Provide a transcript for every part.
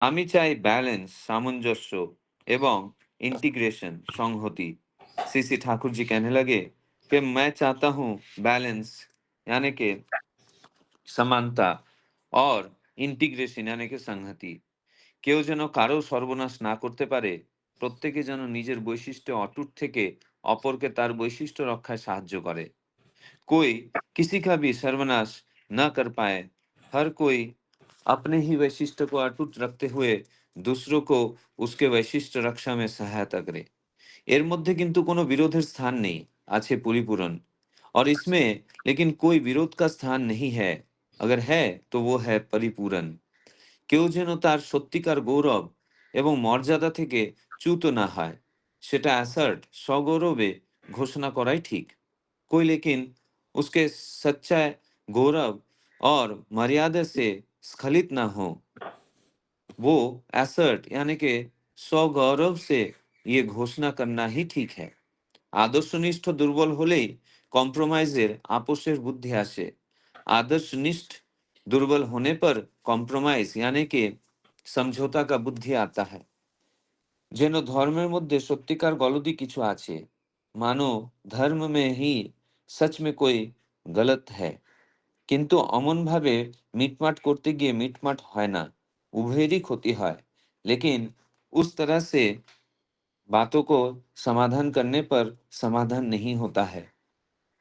আমি চাই ব্যালেন্স, सामंजस्य एवं इंटीग्रेशन, संहति। श्री श्री ठाकुर जी कहने लगे कि मैं चाहता हूँ बैलेंस यानी कि समानता और इंटीग्रेशन यानी कि संहति। কেউ যেন কারো সর্বনাশ না করতে পারে, প্রত্যেকে যেন নিজের বৈশিষ্ট্যে অটুট থেকে অপরকে তার বৈশিষ্ট্য রক্ষায় সাহায্য করে। कोई किसी का भी सर्वनाश न कर पाए, हर कोई अपने ही वैशिष्ट्य को अटूट रखते हुए दूसरों को उसके वैशिष्ट्य रक्षा में सहायता करे। এর মধ্যে কিন্তু কোনো বিরোধের স্থান নেই, আছে পরিপূরণ। और इसमें लेकिन कोई विरोध का स्थान नहीं है, अगर है तो वो है परिपूरण। কেউ যেন তার সত্যিকার গৌরব এবং মর্যাদা থেকে চ্যুত না হয়, সেটা অ্যাসার্ট সগৌরবে ঘোষণা করাই ঠিক। कोई लेकिन उसके सच्चा गौरव और मर्यादा से स्खलित ना हो, वो एसर्ट यानी कि स्वगौरव से ये घोषणा करना ही ठीक है। আদর্শনিষ্ঠ দুর্বল হলেই কম্প্রোমাইজের আপোষের বুদ্ধি আসে। आदर्शनिष्ठ दुर्बल होने पर कॉम्प्रोमाइज यानी कि समझौता का बुद्धि आता है। যেন ধর্মের মধ্যে সত্যিকার গলদি কিছু আছে, মানো ধর্ম में ही सच में कोई गलत है। কিন্তু অমনভাবে মিটমাট করতে গিয়ে মিটমাট হয় না, উভয়েরই ক্ষতি হয়। लेकिन उस तरह से बातों को समाधान करने पर समाधान नहीं होता है,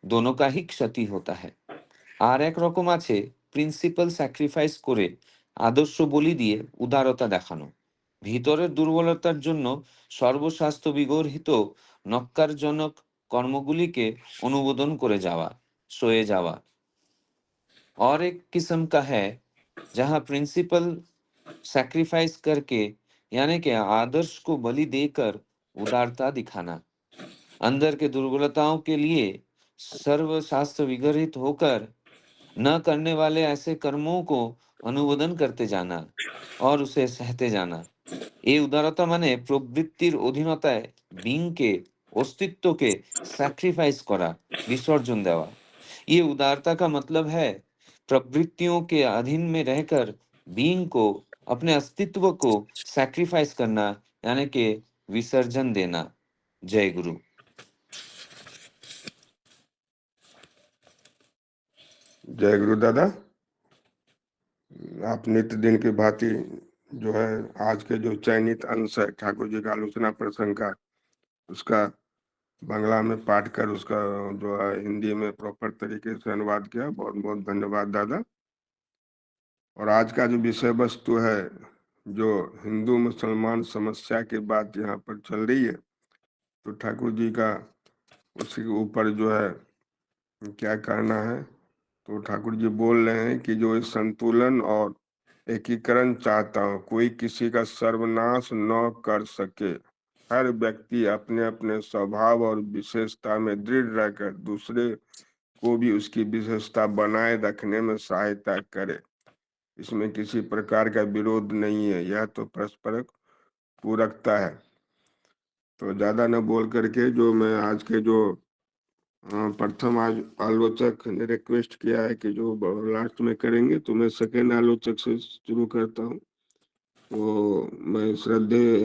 दोनों का ही क्षति होता है। আর এক রকম আছে প্রিন্সিপাল স্যাক্রিফাইস করে আদর্শ বলি দিয়ে উদারতা দেখানো, ভিতরের দুর্বলতার জন্য সর্বস্বাস্থ্য বিগর্হিত নক্কারজনক কর্মগুলিকে অনুমোদন করে যাওয়া, সয়ে যাওয়া। और एक किस्म का है जहाँ प्रिंसिपल सैक्रिफाइस करके यानी कि आदर्श को बलि देकर उदारता दिखाना, अंदर के दुर्बलताओं के लिए सर्वशास्त्र विगर्हित होकर न करने वाले ऐसे कर्मों को अनुमोदन करते जाना और उसे सहते जाना। এই উদারতা মানে প্রবৃত্তির অধীনতায় বিংকে अस्तित्वকে सैक्रिफाइस करा, विसर्जन देवा। ये उदारता का मतलब है प्रवृत्तियों के अधीन में रहकर बीइंग को, अपने अस्तित्व को सैक्रिफाइस करना यानी कि विसर्जन देना। जय गुरु। जय गुरु दादा। आप नित्य दिन की भांति जो है आज के जो चयनित अंश है ठाकुर जी का आलोचना प्रसंग का, उसका बांग्ला में पाठ कर उसका जो है हिंदी में प्रॉपर तरीके से अनुवाद किया। बहुत बहुत धन्यवाद दादा। और आज का जो विषय वस्तु है, जो हिंदू मुसलमान समस्या की बात यहाँ पर चल रही है, तो ठाकुर जी का उसी के ऊपर जो है क्या कहना है। तो ठाकुर जी बोल रहे हैं कि जो इस संतुलन और एकीकरण चाहता हूँ, कोई किसी का सर्वनाश न कर सके। हर व्यक्ति अपने अपने स्वभाव और विशेषता में दृढ़ रहकर दूसरे को भी उसकी विशेषता बनाए रखने में सहायता करे। इसमें किसी प्रकार का विरोध नहीं है, यह तो परस्पर पूरकता है। तो ज्यादा न बोल करके जो मैं आज के जो प्रथम आज आलोचक ने रिक्वेस्ट किया है कि जो लास्ट में करेंगे, तो मैं सेकेंड आलोचक से शुरू करता हूँ। तो मैं श्रद्धेय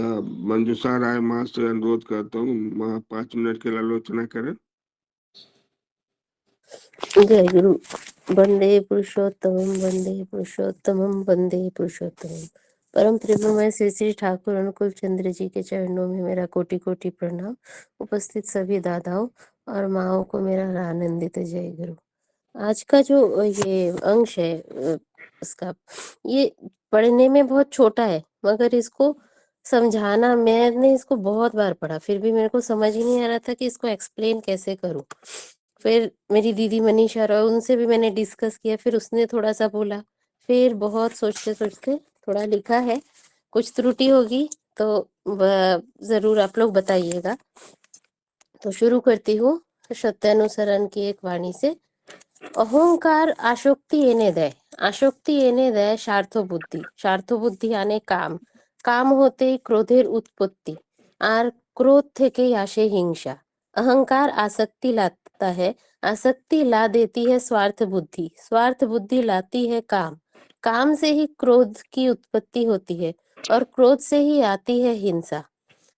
मंजूषा राय माँ से अनुरोध करता हूँ, माँ 5 मिनट के लिए आलोचना करें। जय गुरु। वंदे पुरुषोत्तमम वंदे पुरुषोत्तमम वंदे पुरुषोत्तमम। परम प्रेममय श्री श्री ठाकुर अनुकूल चंद्र जी के चरणों में मेरा कोटि कोटि प्रणाम। उपस्थित सभी दादाओं और माओं को मेरा आनंदित जय गुरु। आज का जो ये अंश है उसका, ये पढ़ने में बहुत छोटा है, मगर इसको समझाना, मैंने इसको बहुत बार पढ़ा फिर भी मेरे को समझ ही नहीं आ रहा था कि इसको एक्सप्लेन कैसे करूं। फिर मेरी दीदी मनीषा रॉय, उनसे भी मैंने डिस्कस किया, फिर उसने थोड़ा सा बोला, फिर बहुत सोचते सोचते थोड़ा लिखा है। कुछ त्रुटि होगी तो जरूर आप लोग बताइएगा। तो शुरू करती हूँ सत्यानुसरण की एक वाणी से। अहंकार आसक्ति एने दे, आसक्ति एने दे স্বার্থবুদ্ধি, স্বার্থবুদ্ধি আনে কাম, কাম হতেই ক্রোধের उत्पत्ति, আর क्रोध থেকেই আসে হিংসা। अहंकार आसक्ति लाता है, आसक्ति ला देती है स्वार्थ बुद्धि, स्वार्थ बुद्धि लाती है काम, काम से ही क्रोध की उत्पत्ति होती है, और क्रोध से ही आती है हिंसा।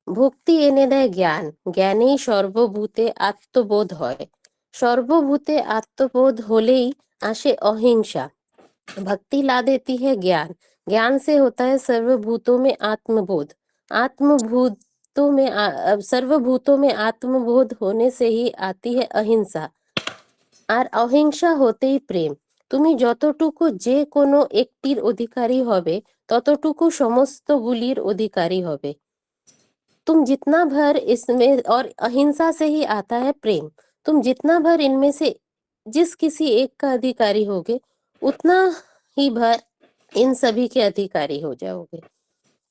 ভক্তি এনে দেয় জ্ঞান, জ্ঞানেই সর্বভূতে আত্মবোধ হয়, সর্বভূতে আত্মবোध হলেই আসে অহিংসা। भक्ति ला देती है ज्ञान, ज्ञान से होता है सर्वभूतों में आत्मबोध, आत्मभूतों में सर्वभूतों में आत्मबोध होने से ही आती है अहिंसा। আর অহিংসা হতেই প্রেম। তুমি যতটুকু যে কোনো একটির অধিকারী হবে ততটুকু সমস্তগুলির অধিকারী হবে। तुम जितना भर इसमें, और अहिंसा से ही आता है प्रेम, तुम जितना भर इनमें से जिस किसी एक का अधिकारी होगे उतना ही भर इन सभी के अधिकारी हो जाओगे।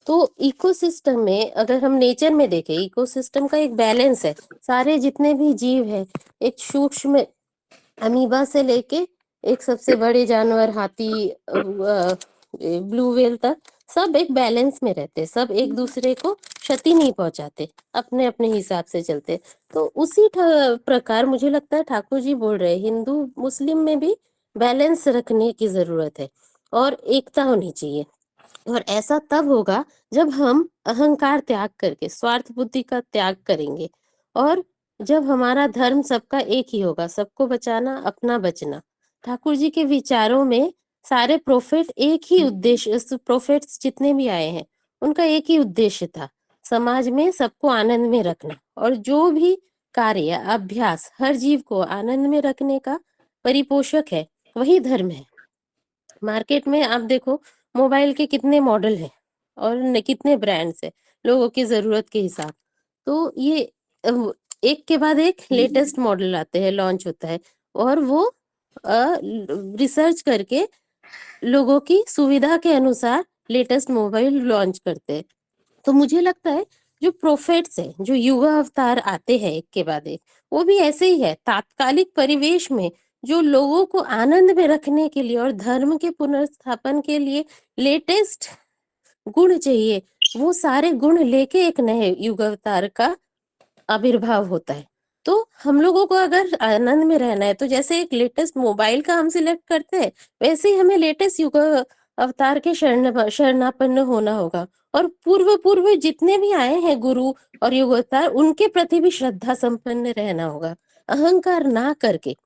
तो इकोसिस्टम में अगर हम नेचर में देखें, इकोसिस्टम का एक बैलेंस है। सारे जितने भी जीव है, एक सूक्ष्म अमीबा से लेके एक सबसे बड़े जानवर हाथी, ब्लू व्हेल तक, सब एक बैलेंस में रहते, सब एक दूसरे को क्षति नहीं पहुंचाते, अपने अपने हिसाब से चलते। तो उसी प्रकार मुझे लगता है ठाकुर जी बोल रहे हैं हिंदू मुस्लिम में भी बैलेंस रखने की जरूरत है और एकता होनी चाहिए। और ऐसा तब होगा जब हम अहंकार त्याग करके स्वार्थ बुद्धि का त्याग करेंगे, और जब हमारा धर्म सबका एक ही होगा, सबको बचाना, अपना बचना। ठाकुर जी के विचारों में सारे प्रोफेट एक ही उद्देश्य, प्रोफेट्स जितने भी आए हैं उनका एक ही उद्देश्य था, समाज में सबको आनंद में रखना। और जो भी कार्य अभ्यास हर जीव को आनंद में रखने का परिपोषक है वही धर्म है। मार्केट में आप देखो मोबाइल के कितने मॉडल हैं और कितने ब्रांड्स हैं लोगों की जरूरत के हिसाब। तो ये एक के बाद एक लेटेस्ट मॉडल आते हैं, लॉन्च होता है, और वो रिसर्च करके लोगों की सुविधा के अनुसार लेटेस्ट मोबाइल लॉन्च करते हैं। तो मुझे लगता है जो प्रोफेट्स है, जो युवा अवतार आते हैं एक के बाद एक, वो भी ऐसे ही है। तात्कालिक परिवेश में जो लोगों को आनंद में रखने के लिए और धर्म के पुनर्स्थापन के लिए लेटेस्ट गुण चाहिए, वो सारे गुण लेके एक नए युग अवतार का आविर्भाव होता है। तो हम लोगों को अगर आनंद में रहना है तो जैसे एक लेटेस्ट मोबाइल का हम सिलेक्ट करते हैं, वैसे ही हमें लेटेस्ट युग अवतार के शरणापन्न होना होगा। और पूर्व जितने भी आए हैं गुरु और युग अवतार, उनके प्रति भी श्रद्धा संपन्न रहना होगा, अहंकार ना करके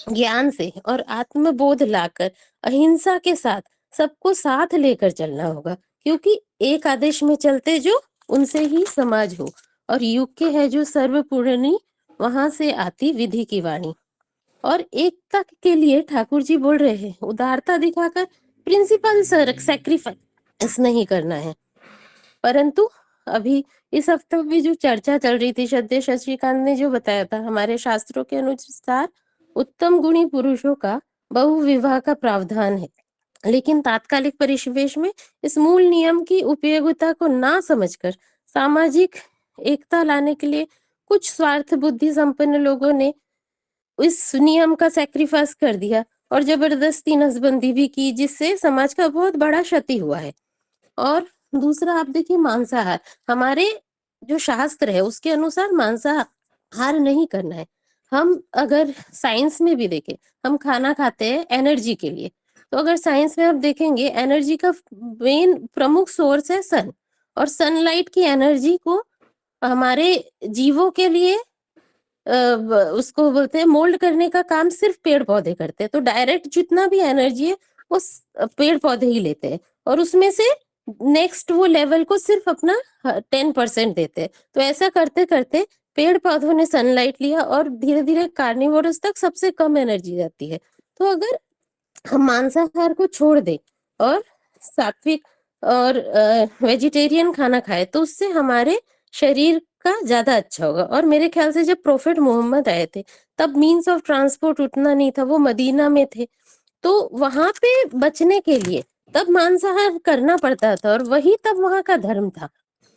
ज्ञान से और आत्मबोध लाकर अहिंसा के साथ सबको साथ लेकर चलना होगा। क्योंकि एक आदेश में चलते जो उनसे ही समाज हो, और युग के है जो सर्वपूर्णी, वहां से आती विधि की वाणी। और एकता के लिए ठाकुर जी बोल रहे हैं उदारता दिखाकर प्रिंसिपल सैक्रिफाइस नहीं करना है। परंतु अभी इस हफ्ते भी जो चर्चा चल रही थी, श्रद्धेय शशिकांत ने जो बताया था, हमारे शास्त्रों के अनुसार उत्तम गुणी पुरुषों का बहुविवाह का प्रावधान है। लेकिन तात्कालिक परिवेश में इस मूल नियम की उपयोगिता को ना समझकर सामाजिक एकता लाने के लिए कुछ स्वार्थ बुद्धि संपन्न लोगों ने इस नियम का सैक्रिफाइस कर दिया और जबरदस्ती नसबंदी भी की, जिससे समाज का बहुत बड़ा क्षति हुआ है। और दूसरा आप देखिए मांसाहार, हमारे जो शास्त्र है उसके अनुसार मांसाहार नहीं करना है। हम अगर साइंस में भी देखें, हम खाना खाते हैं एनर्जी के लिए, तो अगर साइंस में आप देखेंगे एनर्जी का मेन प्रमुख सोर्स है सन, और सनलाइट की एनर्जी को हमारे जीवों के लिए उसको बोलते हैं मोल्ड करने का काम सिर्फ पेड़ पौधे करते हैं। तो डायरेक्ट जितना भी एनर्जी है वो पेड़ पौधे ही लेते हैं, और उसमें से नेक्स्ट वो लेवल को सिर्फ अपना 10% देते हैं। तो ऐसा करते करते पेड़ पौधों ने सनलाइट लिया और धीरे धीरे कार्निवोरस तक सबसे कम एनर्जी जाती है। तो अगर हम मांसाहार को छोड़ दें और सात्विक और वेजिटेरियन खाना खाए तो उससे हमारे शरीर का ज्यादा अच्छा होगा। और मेरे ख्याल से जब प्रोफेट मोहम्मद आए थे तब मीन्स ऑफ ट्रांसपोर्ट उतना नहीं था, वो मदीना में थे, तो वहां पे बचने के लिए तब मांसाहार करना पड़ता था, और वही तब वहां का धर्म था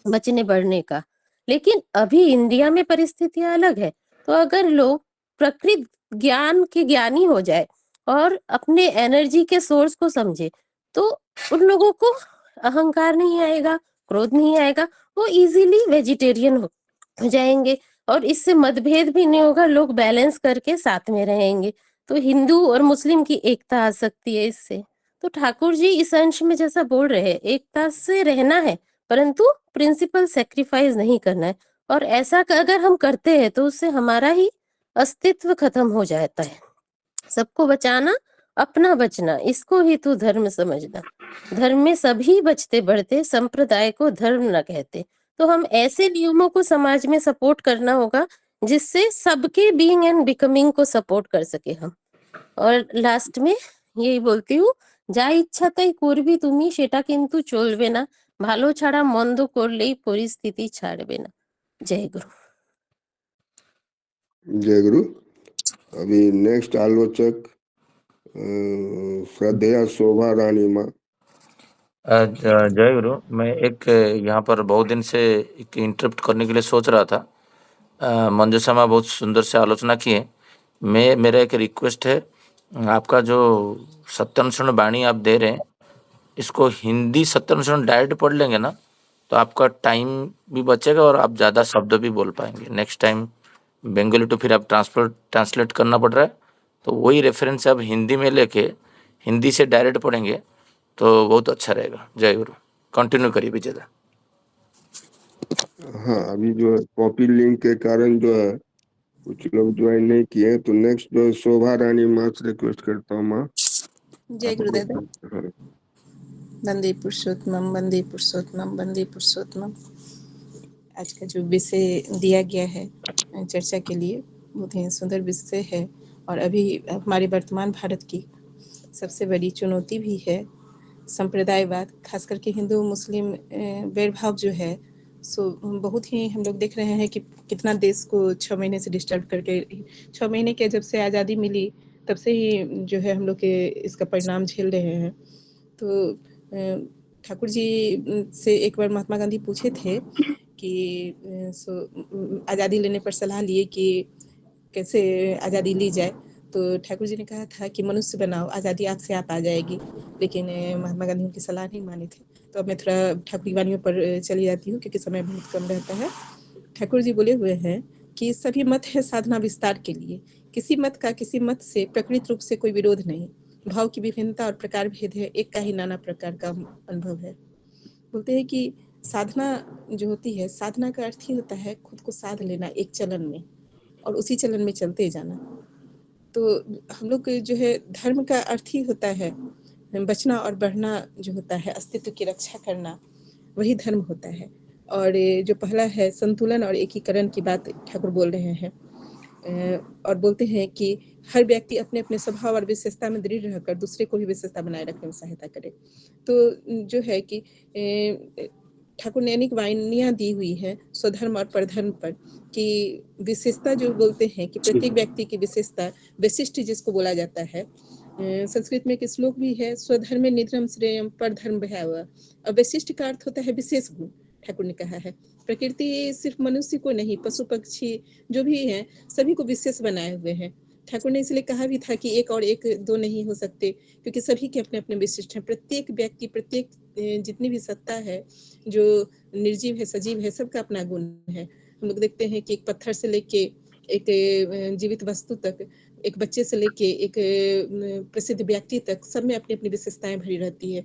बचने बढ़ने का। लेकिन अभी इंडिया में परिस्थितियां अलग है। तो अगर लोग प्रकृति ज्ञान के ज्ञानी हो जाए और अपने एनर्जी के सोर्स को समझे, तो उन लोगों को अहंकार नहीं आएगा, क्रोध नहीं आएगा, वो इजीली वेजिटेरियन हो जाएंगे, और इससे मतभेद भी नहीं होगा, लोग बैलेंस करके साथ में रहेंगे। तो हिंदू और मुस्लिम की एकता आ सकती है इससे। तो ठाकुर जी इस अंश में जैसा बोल रहे हैं, एकता से रहना है परंतु प्रिंसिपल सेक्रीफाइस नहीं करना है, और ऐसा अगर हम करते हैं तो उससे हमारा ही अस्तित्व खत्म हो जाता है। सबको बचाना, अपना बचना, इसको ही तो धर्म समझना। धर्म में सभी बचते बढ़ते, संप्रदाय को धर्म न कहते। तो हम ऐसे नियमों को समाज में सपोर्ट करना होगा जिससे सबके बीइंग एंड बिकमिंग को सपोर्ट कर सके हम। और लास्ट में यही बोलती हूँ, যা ইচ্ছা তাই করবি তুমি, সেটা কিন্তু চলবে না, ভালো ছাড়া মন্দ করলেই পরিস্থিতি ছাড়বে না। जय गुरु। जय गुरु। अभी नेक्स्ट आलोचक श्रद्धेया शोभा रानी माँ। जय गुरु। मैं एक यहाँ पर बहुत दिन से एक इंटरप्ट करने के लिए सोच रहा था। मंजूषा माँ बहुत सुंदर से आलोचना की है। मेरा एक रिक्वेस्ट है, आपका जो सत्यानुसरण वाणी आप दे रहे हैं, इसको हिंदी सत्यानुसरण डायरेक्ट पढ़ लेंगे ना तो आपका टाइम भी बचेगा और आप ज़्यादा शब्द भी बोल पाएंगे। नेक्स्ट टाइम बंगाली तो फिर आप ट्रांसलेट करना पड़ रहा है, तो वही रेफरेंस आप हिंदी में लेके हिंदी से डायरेक्ट पढ़ेंगे तो बहुत अच्छा रहेगा। जय गुरु। कंटिन्यू करिए विजय दा। हाँ, अभी जो है कॉपी लिंक के कारण जो है कुछ लोग ज्वाइन नहीं किए, तो नेक्स्ट जो शोभा रानी माँ से रिक्वेस्ट करता हूँ। माँ जय गुरुदेव। हाँ। वंदे पुरुषोत्तम, वंदे पुरुषोत्तम, वंदे पुरुषोत्तम। आज का जो विषय दिया गया है चर्चा के लिए, बहुत ही सुंदर विषय है और अभी हमारे वर्तमान भारत की सबसे बड़ी चुनौती भी है संप्रदायवाद, खास करके हिंदू मुस्लिम वैरभाव जो है। सो बहुत ही हम लोग देख रहे हैं कि कितना देश को 6 महीने से डिस्टर्ब करके, 6 महीने के जब से आज़ादी मिली तब से ही जो है हम लोग के इसका परिणाम झेल रहे हैं। तो ठाकुर जी से एक बार महात्मा गांधी पूछे थे कि आज़ादी लेने पर सलाह लिए कि कैसे आज़ादी ली जाए, तो ठाकुर जी ने कहा था कि मनुष्य बनाओ, आज़ादी आपसे आप आ जाएगी। लेकिन महात्मा गांधी उनकी सलाह नहीं माने थे। तो अब मैं थोड़ा ठाकुर की वाणियों पर चली जाती हूँ क्योंकि समय बहुत कम रहता है। ठाकुर जी बोले हुए हैं कि सभी मत है साधना विस्तार के लिए, किसी मत का किसी मत से प्रकृत रूप से कोई विरोध नहीं, भाव की विभिन्नता और प्रकार भेद है, एक का ही नाना प्रकार का अनुभव है। बोलते हैं कि साधना जो होती है, साधना का अर्थ ही होता है खुद को साध लेना एक चलन में और उसी चलन में चलते जाना। तो हम लोग जो है धर्म का अर्थ ही होता है बचना और बढ़ना, जो होता है अस्तित्व की रक्षा करना, वही धर्म होता है। और जो पहला है संतुलन और एकीकरण की बात ठाकुर बोल रहे हैं और बोलते हैं कि हर व्यक्ति अपने अपने स्वभाव और विशेषता में दृढ़ रहकर दूसरे को भी विशेषता बनाए रखने में सहायता करे। तो जो है कि ठाकुर ने अनेक वाणियाँ दी हुई है स्वधर्म और परधर्म पर, कि विशेषता जो बोलते हैं कि प्रत्येक व्यक्ति की विशेषता, विशिष्ट जिसको बोला जाता है। संस्कृत में एक श्लोक भी है, स्वधर्म निधर्म श्रेयम परधर्म भयावह। और विशिष्ट का अर्थ होता है विशेष गुण। ठाकुर ने कहा है प्रकृति सिर्फ मनुष्य को नहीं, पशु पक्षी जो भी हैं सभी को विशेष बनाए हुए हैं। ठाकुर ने इसलिए कहा भी था कि एक और एक दो नहीं हो सकते, क्योंकि सभी के अपने अपने विशिष्ट हैं। प्रत्येक व्यक्ति, प्रत्येक जितनी भी सत्ता है, जो निर्जीव है सजीव है, सबका अपना गुण है। हम लोग देखते हैं कि एक पत्थर से लेके एक जीवित वस्तु तक, एक बच्चे से लेके एक प्रसिद्ध व्यक्ति तक, सब में अपनी अपनी विशेषताएं भरी रहती है।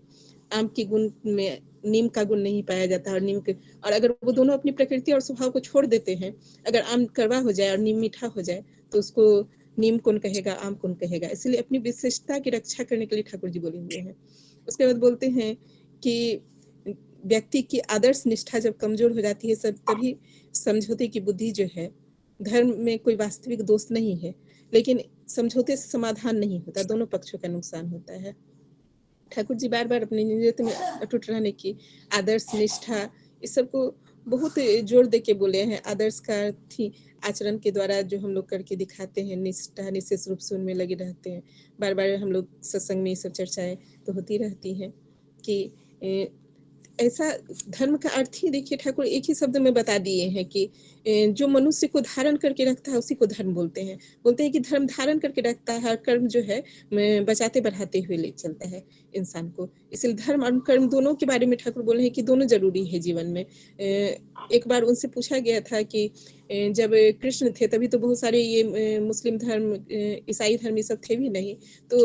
आम के गुण में नीम का गुण नहीं पाया जाता, और अगर वो दोनों अपनी प्रकृति और स्वभाव को छोड़ देते हैं, अगर आम कड़वा हो जाए और नीम मीठा हो जाए तो उसको नीम कौन कहेगा, आम कौन कहेगा। इसलिए अपनी विशेषता की रक्षा करने के लिए ठाकुर जी बोले हुए हैं। उसके बाद बोलते हैं कि व्यक्ति की आदर्श निष्ठा जब कमजोर हो जाती है सब, तभी समझौते की बुद्धि जो है, धर्म में कोई वास्तविक दोष नहीं है, लेकिन समझौते से समाधान नहीं होता, दोनों पक्षों का नुकसान होता है। ठाकुर जी बार बार अपने नियत में अटूट रहने की, आदर्श निष्ठा, इस सब को बहुत जोर दे के बोले हैं। आदर्श का अर्थ ही आचरण के द्वारा जो हम लोग करके दिखाते हैं, निष्ठा निश्चित रूप से उनमें लगे रहते हैं। बार बार हम लोग सत्संग में ये सब चर्चाएं तो होती रहती हैं कि ऐसा धर्म का अर्थ ही देखिए ठाकुर एक ही शब्द में बता दिए हैं कि जो मनुष्य को धारण करके रखता है उसी को धर्म बोलते हैं। बोलते हैं कि धर्म धारण करके रखता है, कर्म जो है बचाते बढ़ाते हुए ले चलता है इंसान को। इसलिए धर्म और कर्म दोनों के बारे में ठाकुर बोले हैं कि दोनों जरूरी है जीवन में। एक बार उनसे पूछा गया था कि जब कृष्ण थे तभी तो बहुत सारे ये मुस्लिम धर्म, ईसाई धर्म ये सब थे भी नहीं, तो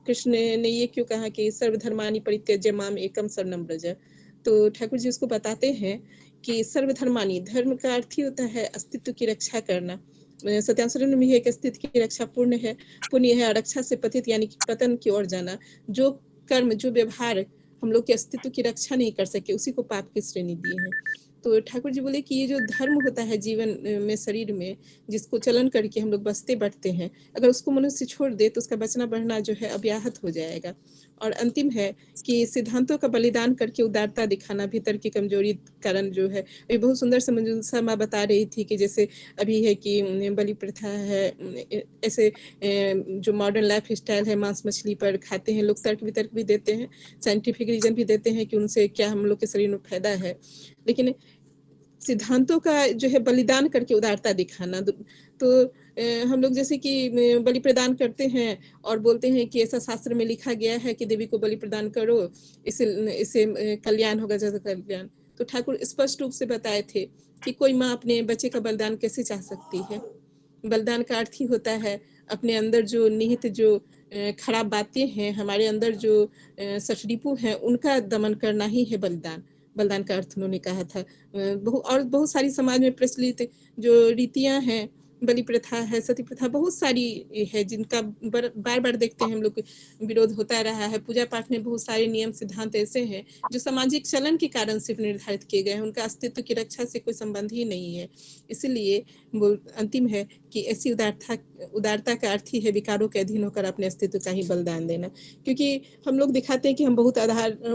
कृष्ण ने ये क्यों कहा कि सर्वधर्मानि परित्यज्य माम एकम शरणम व्रज। तो ठाकुर जी उसको बताते हैं कि सर्वधर्मानि, धर्म का अर्थ ही होता है अस्तित्व की रक्षा करना। सत्याम शरण में है कि अस्तित्व की रक्षा पुण्य है, और रक्षा से पतित यानी कि पतन की ओर जाना। जो कर्म, जो व्यवहार हम लोग के अस्तित्व की रक्षा नहीं कर सके, उसी को पाप की श्रेणी दी है। तो ठाकुर जी बोले कि ये जो धर्म होता है जीवन में, शरीर में, जिसको चलन करके हम लोग बसते बढ़ते हैं, अगर उसको मनुष्य छोड़ दे तो उसका बचना बढ़ना जो है अव्याहत हो जाएगा। और अंतिम है कि सिद्धांतों का बलिदान करके उदारता दिखाना भीतर की कमजोरी कारण जो है। ये बहुत सुंदर से मंजूषा माँ बता रही थी कि जैसे अभी है कि बलि प्रथा है, ऐसे जो मॉडर्न लाइफ स्टाइल है, मांस मछली पर खाते हैं लोग, तर्क वितर्क भी देते हैं, साइंटिफिक रीजन भी देते हैं कि उनसे क्या हम लोग के शरीर में फायदा है। लेकिन सिद्धांतों का जो है बलिदान करके उदारता दिखाना, तो हम लोग जैसे कि बलि प्रदान करते हैं और बोलते हैं कि ऐसा शास्त्र में लिखा गया है कि देवी को बलि प्रदान करो, इससे कल्याण होगा, जैसा कल्याण। तो ठाकुर स्पष्ट रूप से बताए थे कि कोई माँ अपने बच्चे का बलिदान कैसे चाह सकती है। बलिदान का अर्थ ही होता है अपने अंदर जो निहित जो खराब बातें हैं, हमारे अंदर जो सचरिपु हैं, उनका दमन करना ही है बलिदान। बलिदान का अर्थ उन्होंने कहा था। और बहुत सारी समाज में प्रचलित जो रीतियां हैं, बलि प्रथा है, सती प्रथा, बहुत सारी है जिनका बार बार देखते हैं हम लोग विरोध होता रहा है। पूजा पाठ में बहुत सारे नियम सिद्धांत ऐसे हैं जो सामाजिक चलन के कारण सिर्फ निर्धारित किए गए हैं, उनका अस्तित्व की रक्षा से कोई संबंध ही नहीं है। इसीलिए वो अंतिम है कि ऐसी उदारता का अर्थ ही है विकारों के अधीन होकर अपने अस्तित्व का ही बलिदान देना। क्योंकि हम लोग दिखाते हैं कि हम बहुत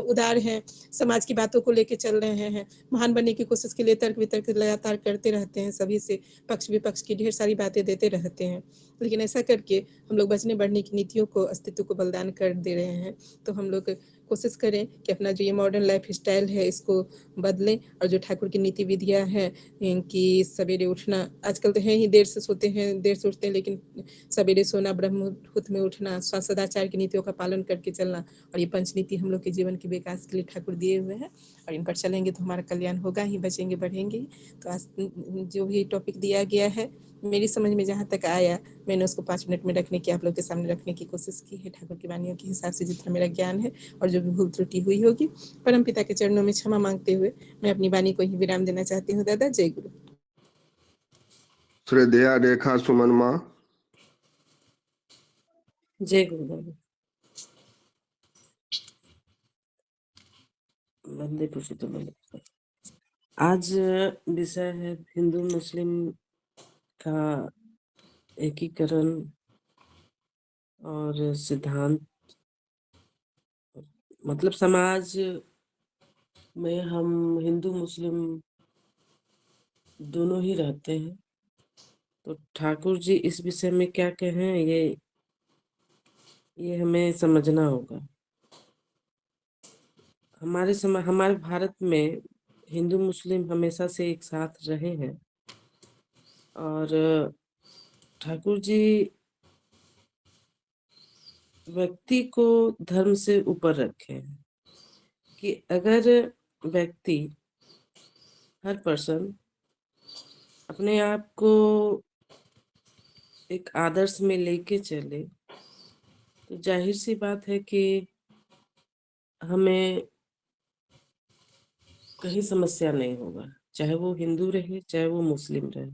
उदार हैं, समाज की बातों को लेके चल रहे हैं, महान बनने की कोशिश के लिए तर्क वितर्क लगातार करते रहते हैं, सभी से पक्ष विपक्ष की ढेर सारी बातें देते रहते हैं। लेकिन ऐसा करके हम लोग बचने बढ़ने की नीतियों को, अस्तित्व को बलिदान कर दे रहे हैं। तो हम लोग कोशिश करें कि अपना जो ये मॉडर्न लाइफ स्टाइल है इसको बदलें, और जो ठाकुर की नीति विधियाँ हैं कि सवेरे उठना, आजकल तो है ही देर से सोते हैं, देर से उठते हैं, लेकिन सवेरे सोना, ब्रह्म मुहूर्त में उठना, सदाचार की नीतियों का पालन करके चलना, और ये पंच नीति हम लोग के जीवन के विकास के लिए ठाकुर दिए हुए हैं, और इन पर चलेंगे तो हमारा कल्याण होगा ही, बचेंगे बढ़ेंगे। तो आज जो भी टॉपिक दिया गया है, मेरी समझ में जहाँ तक आया, मैंने उसको 5 मिनट में रखने की, आप लोग के सामने रखने की कोशिश की है, ठाकुर की वाणियों के हिसाब से जितना मेरा ज्ञान है, और जो भी भूल त्रुटि हुई होगी परम पिता के चरणों में क्षमा मांगते हुए मैं अपनी वाणी को ही विराम देना चाहती हूँ। दादा जय गुरु। श्रद्धेया रेखा सुमन माँ। जय गुरुदेव। वंदे पुरुषोत्तम वंदे। आज विषय है हिंदू मुस्लिम का एकीकरण और सिद्धांत। मतलब समाज में हम हिंदू मुस्लिम दोनों ही रहते हैं, तो ठाकुर जी इस विषय में क्या कहें, ये हमें समझना होगा। हमारे भारत में हिंदू मुस्लिम हमेशा से एक साथ रहे हैं, और ठाकुर जी व्यक्ति को धर्म से ऊपर रखे हैं कि अगर व्यक्ति, हर पर्सन अपने आप को एक आदर्श में लेके चले, तो जाहिर सी बात है कि हमें कहीं समस्या नहीं होगा, चाहे वो हिंदू रहे चाहे वो मुस्लिम रहे।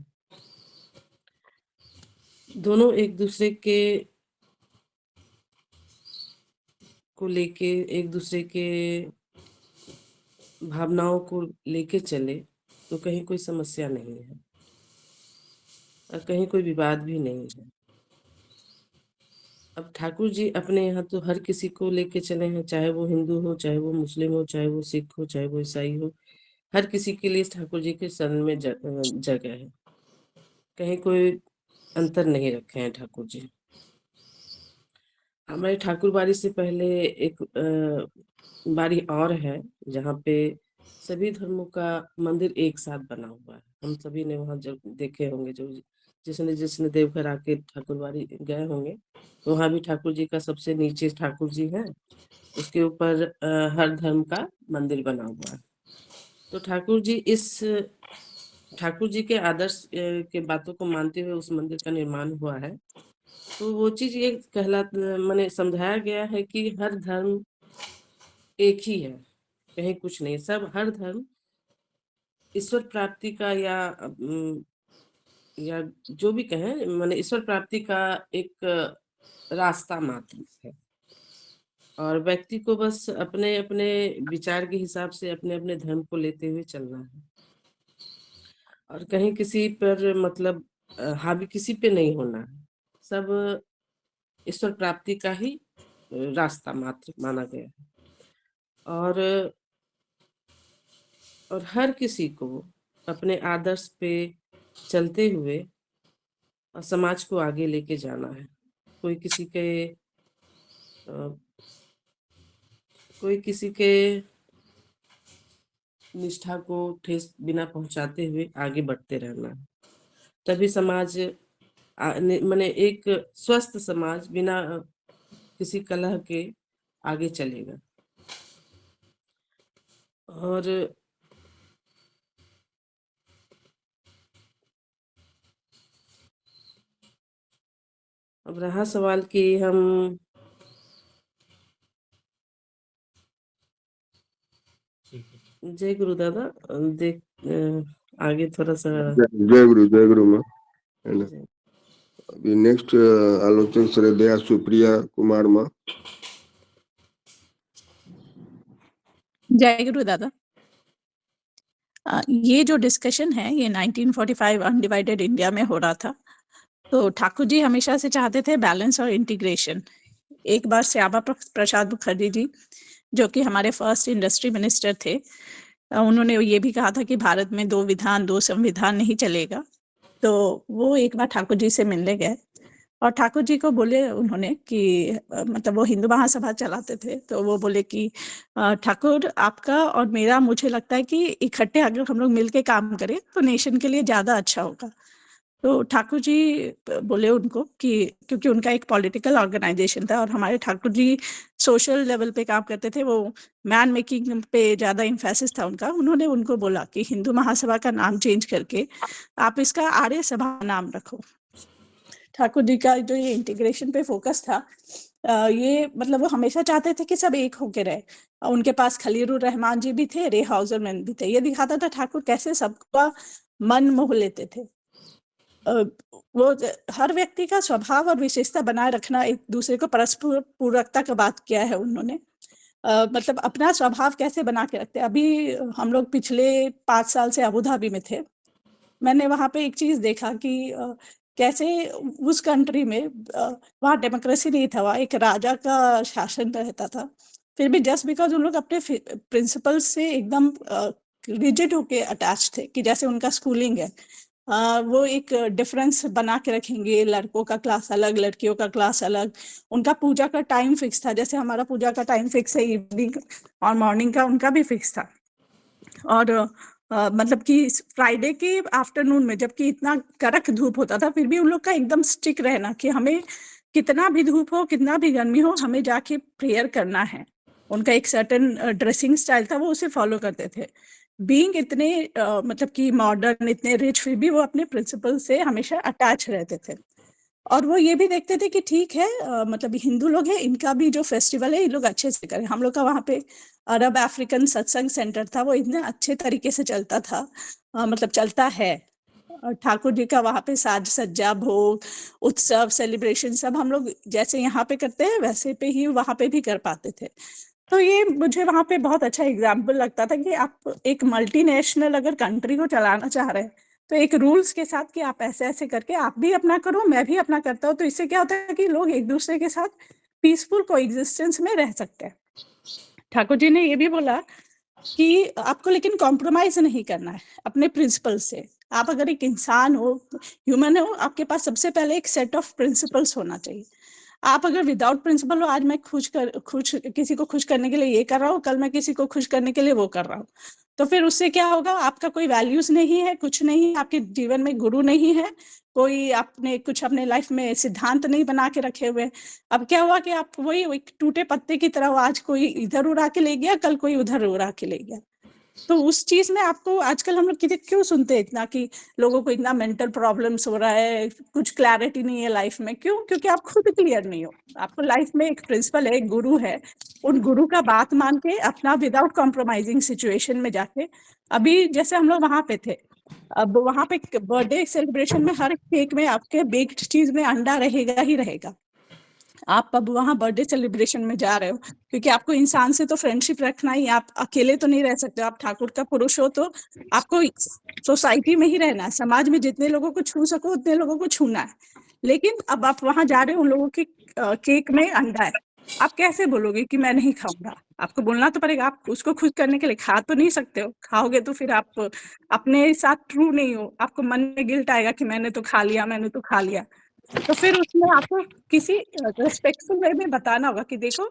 दोनों एक दूसरे को लेके, एक दूसरे के भावनाओं को लेके चले तो कहीं कोई समस्या नहीं है और कहीं कोई विवाद भी नहीं है। अब ठाकुर जी अपने यहाँ तो हर किसी को लेके चले हैं, चाहे वो हिंदू हो, चाहे वो मुस्लिम हो, चाहे वो सिख हो, चाहे वो ईसाई हो, हर किसी के लिए ठाकुर जी के शरण में जगह है, कहीं कोई अंतर नहीं रखे हैं ठाकुर जी। हमारे ठाकुर बाड़ी से पहले एक बाड़ी और है जहाँ पे सभी धर्मों का मंदिर एक साथ बना हुआ है। हम सभी ने वहाँ जब देखे होंगे, जो जिसने देवघर आके ठाकुर बाड़ी गए होंगे, तो वहाँ भी ठाकुर जी का सबसे नीचे ठाकुर जी है, उसके ऊपर हर धर्म का मंदिर बना हुआ है। तो ठाकुर जी के आदर्श के बातों को मानते हुए उस मंदिर का निर्माण हुआ है। तो वो चीज ये मैंने समझाया गया है कि हर धर्म एक ही है, कहीं कुछ नहीं, सब हर धर्म ईश्वर प्राप्ति का या जो भी कहें, माने ईश्वर प्राप्ति का एक रास्ता मात्र है, और व्यक्ति को बस अपने अपने विचार के हिसाब से अपने अपने धर्म को लेते हुए चलना है, और कहीं किसी पर मतलब हावी किसी पे नहीं होना है। सब ईश्वर प्राप्ति का ही रास्ता मात्र माना गया है, और हर किसी को अपने आदर्श पे चलते हुए समाज को आगे लेके जाना है। कोई किसी के निष्ठा को ठेस बिना पहुंचाते हुए आगे बढ़ते रहना है, तभी समाज माने एक स्वस्थ समाज बिना किसी कलह के आगे चलेगा। और अब रहा सवाल कि हम जय गुरु दादा, देख आगे थोड़ा सा जय गुरु माँ, है ना। अभी नेक्स्ट आलोचन श्रद्धेया सुप्रिया कुमार माँ। जय गुरु दादा। ये जो डिस्कशन है ये 1945 अनडिवाइडेड इंडिया में हो रहा था। तो ठाकुर जी हमेशा से चाहते थे बैलेंस और इंटीग्रेशन। एक बार श्यामा प्रसाद मुखर्जी जी, जो कि हमारे फर्स्ट इंडस्ट्री मिनिस्टर थे, उन्होंने ये भी कहा था कि भारत में 2 विधान 2 संविधान नहीं चलेगा। तो वो एक बार ठाकुर जी से मिलने गए और ठाकुर जी को बोले उन्होंने कि मतलब वो हिंदू महासभा चलाते थे, तो वो बोले कि ठाकुर आपका और मेरा, मुझे लगता है कि इकट्ठे अगर हम लोग मिलके काम करें तो नेशन के लिए ज़्यादा अच्छा होगा। तो ठाकुर जी बोले उनको कि क्योंकि उनका एक पॉलिटिकल ऑर्गेनाइजेशन था और हमारे ठाकुर जी सोशल लेवल पे काम करते थे, वो मैन मेकिंग पे ज़्यादा इम्फेसिस था उनका। उन्होंने उनको बोला कि हिंदू महासभा का नाम चेंज करके आप इसका आर्य सभा नाम रखो। ठाकुर जी का जो ये इंटीग्रेशन पे फोकस था, ये मतलब वो हमेशा चाहते थे कि सब एक होके रहे। उनके पास खलीलुर रहमान जी भी थे, रे हाउजरमैन भी थे। ये दिखाता था ठाकुर कैसे सबका मन मोह लेते थे। वो हर व्यक्ति का स्वभाव और विशेषता बनाए रखना, एक दूसरे को परस्पर पूरकता का बात किया है उन्होंने। मतलब अपना स्वभाव कैसे बना के रखते हैं। अभी हम लोग पिछले 5 साल से अबू धाबी में थे। मैंने वहाँ पे एक चीज़ देखा कि कैसे उस कंट्री में वहाँ डेमोक्रेसी नहीं था, वहाँ एक राजा का शासन रहता था। फिर भी जस्ट बिकॉज़ उन लोग अपने प्रिंसिपल से एकदम रिजिड होके अटैच थे कि जैसे उनका स्कूलिंग है, वो एक डिफरेंस बना के रखेंगे, लड़कों का क्लास अलग, लड़कियों का क्लास अलग। उनका पूजा का टाइम फिक्स था, जैसे हमारा पूजा का टाइम फिक्स है इवनिंग और मॉर्निंग का, उनका भी फिक्स था। और मतलब कि फ्राइडे के आफ्टरनून में जबकि इतना कड़क धूप होता था, फिर भी उन लोग का एकदम स्टिक रहना कि हमें कितना भी धूप हो, कितना भी गर्मी हो, हमें जाके प्रेयर करना है। उनका एक सर्टेन ड्रेसिंग स्टाइल था, वो उसे फॉलो करते थे। बीइंग इतने मतलब कि मॉडर्न, इतने रिच, फिर भी वो अपने प्रिंसिपल से हमेशा अटैच रहते थे। और वो ये भी देखते थे कि ठीक है, मतलब हिंदू लोग हैं, इनका भी जो फेस्टिवल है ये लोग अच्छे से करें। हम लोग का वहाँ पे अरब अफ्रीकन सत्संग सेंटर था, वो इतने अच्छे तरीके से चलता था, मतलब चलता है। और ठाकुर जी का वहाँ पे साज सज्जा, भोग, उत्सव, सेलिब्रेशन सब हम लोग जैसे यहाँ पे करते हैं वैसे पे ही वहाँ पे भी कर पाते थे। तो ये मुझे वहाँ पे बहुत अच्छा एग्जाम्पल लगता था कि आप एक मल्टीनेशनल अगर कंट्री को चलाना चाह रहे हैं तो एक रूल्स के साथ कि आप ऐसे ऐसे करके आप भी अपना करो, मैं भी अपना करता हूँ। तो इससे क्या होता है कि लोग एक दूसरे के साथ पीसफुल कोएग्जिस्टेंस में रह सकते हैं। ठाकुर जी ने ये भी बोला कि आपको लेकिन कॉम्प्रोमाइज नहीं करना है अपने प्रिंसिपल से। आप अगर एक इंसान हो, ह्यूमन हो, आपके पास सबसे पहले एक सेट ऑफ प्रिंसिपल्स होना चाहिए। आप अगर विदाउट प्रिंसिपल हो, आज मैं किसी को खुश करने के लिए ये कर रहा हूँ, कल मैं किसी को खुश करने के लिए वो कर रहा हूँ, तो फिर उससे क्या होगा, आपका कोई वैल्यूज नहीं है, कुछ नहीं है, आपके जीवन में गुरु नहीं है, कोई आपने कुछ अपने लाइफ में सिद्धांत नहीं बना के रखे हुए। अब क्या हुआ कि आप वही एक टूटे पत्ते की तरह, आज कोई इधर उड़ा के ले गया, कल कोई उधर उड़ा के ले गया। तो उस चीज में आपको आजकल हम लोग क्यों सुनते हैं इतना कि लोगों को इतना मेंटल प्रॉब्लम्स हो रहा है, कुछ क्लैरिटी नहीं है लाइफ में? क्यों? क्योंकि आप खुद क्लियर नहीं हो। आपको लाइफ में एक प्रिंसिपल है, एक गुरु है, उन गुरु का बात मान के अपना विदाउट कॉम्प्रोमाइजिंग सिचुएशन में जाके, अभी जैसे हम लोग वहां पे थे, अब वहां पे बर्थडे सेलिब्रेशन में हर केक में आपके बेक्ड चीज में अंडा रहेगा ही रहेगा। आप अब वहां बर्थडे सेलिब्रेशन में जा रहे हो क्योंकि आपको इंसान से तो फ्रेंडशिप रखना ही, आप अकेले तो नहीं रह सकते। आप ठाकुर का पुरुष हो तो आपको सोसाइटी में ही रहना है, समाज में जितने लोगों को छू सको उतने लोगों को छूना है। लेकिन अब आप वहां जा रहे हो, उन लोगों के केक में अंडा है, आप कैसे बोलोगे कि मैं नहीं खाऊंगा? आपको बोलना तो पड़ेगा। आप उसको खुश करने के लिए खा तो नहीं सकते हो, खाओगे तो फिर आप अपने साथ ट्रू नहीं हो, आपको मन में गिल्ट आएगा कि मैंने तो खा लिया, मैंने तो खा लिया। तो फिर उसमें आपको किसी रिस्पेक्टफुल वे में बताना होगा कि देखो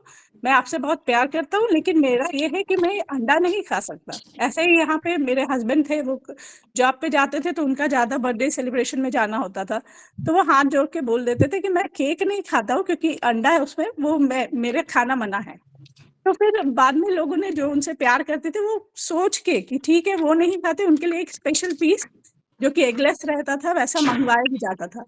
मैं आपसे बहुत प्यार करता हूँ, लेकिन मेरा ये है कि मैं अंडा नहीं खा सकता। ऐसे ही यहाँ पे मेरे हस्बैंड थे, वो जॉब पे जाते थे तो उनका ज्यादा बर्थडे सेलिब्रेशन में जाना होता था, तो वो हाथ जोड़ के बोल देते थे कि मैं केक नहीं खाता हूँ क्योंकि अंडा है उसमें, वो मेरे खाना मना है। तो फिर बाद में लोगों ने जो उनसे प्यार करते थे वो सोच के कि ठीक है वो नहीं खाते, उनके लिए एक स्पेशल पीस जो कि एगलेस रहता था वैसा मंगवाया भी जाता था।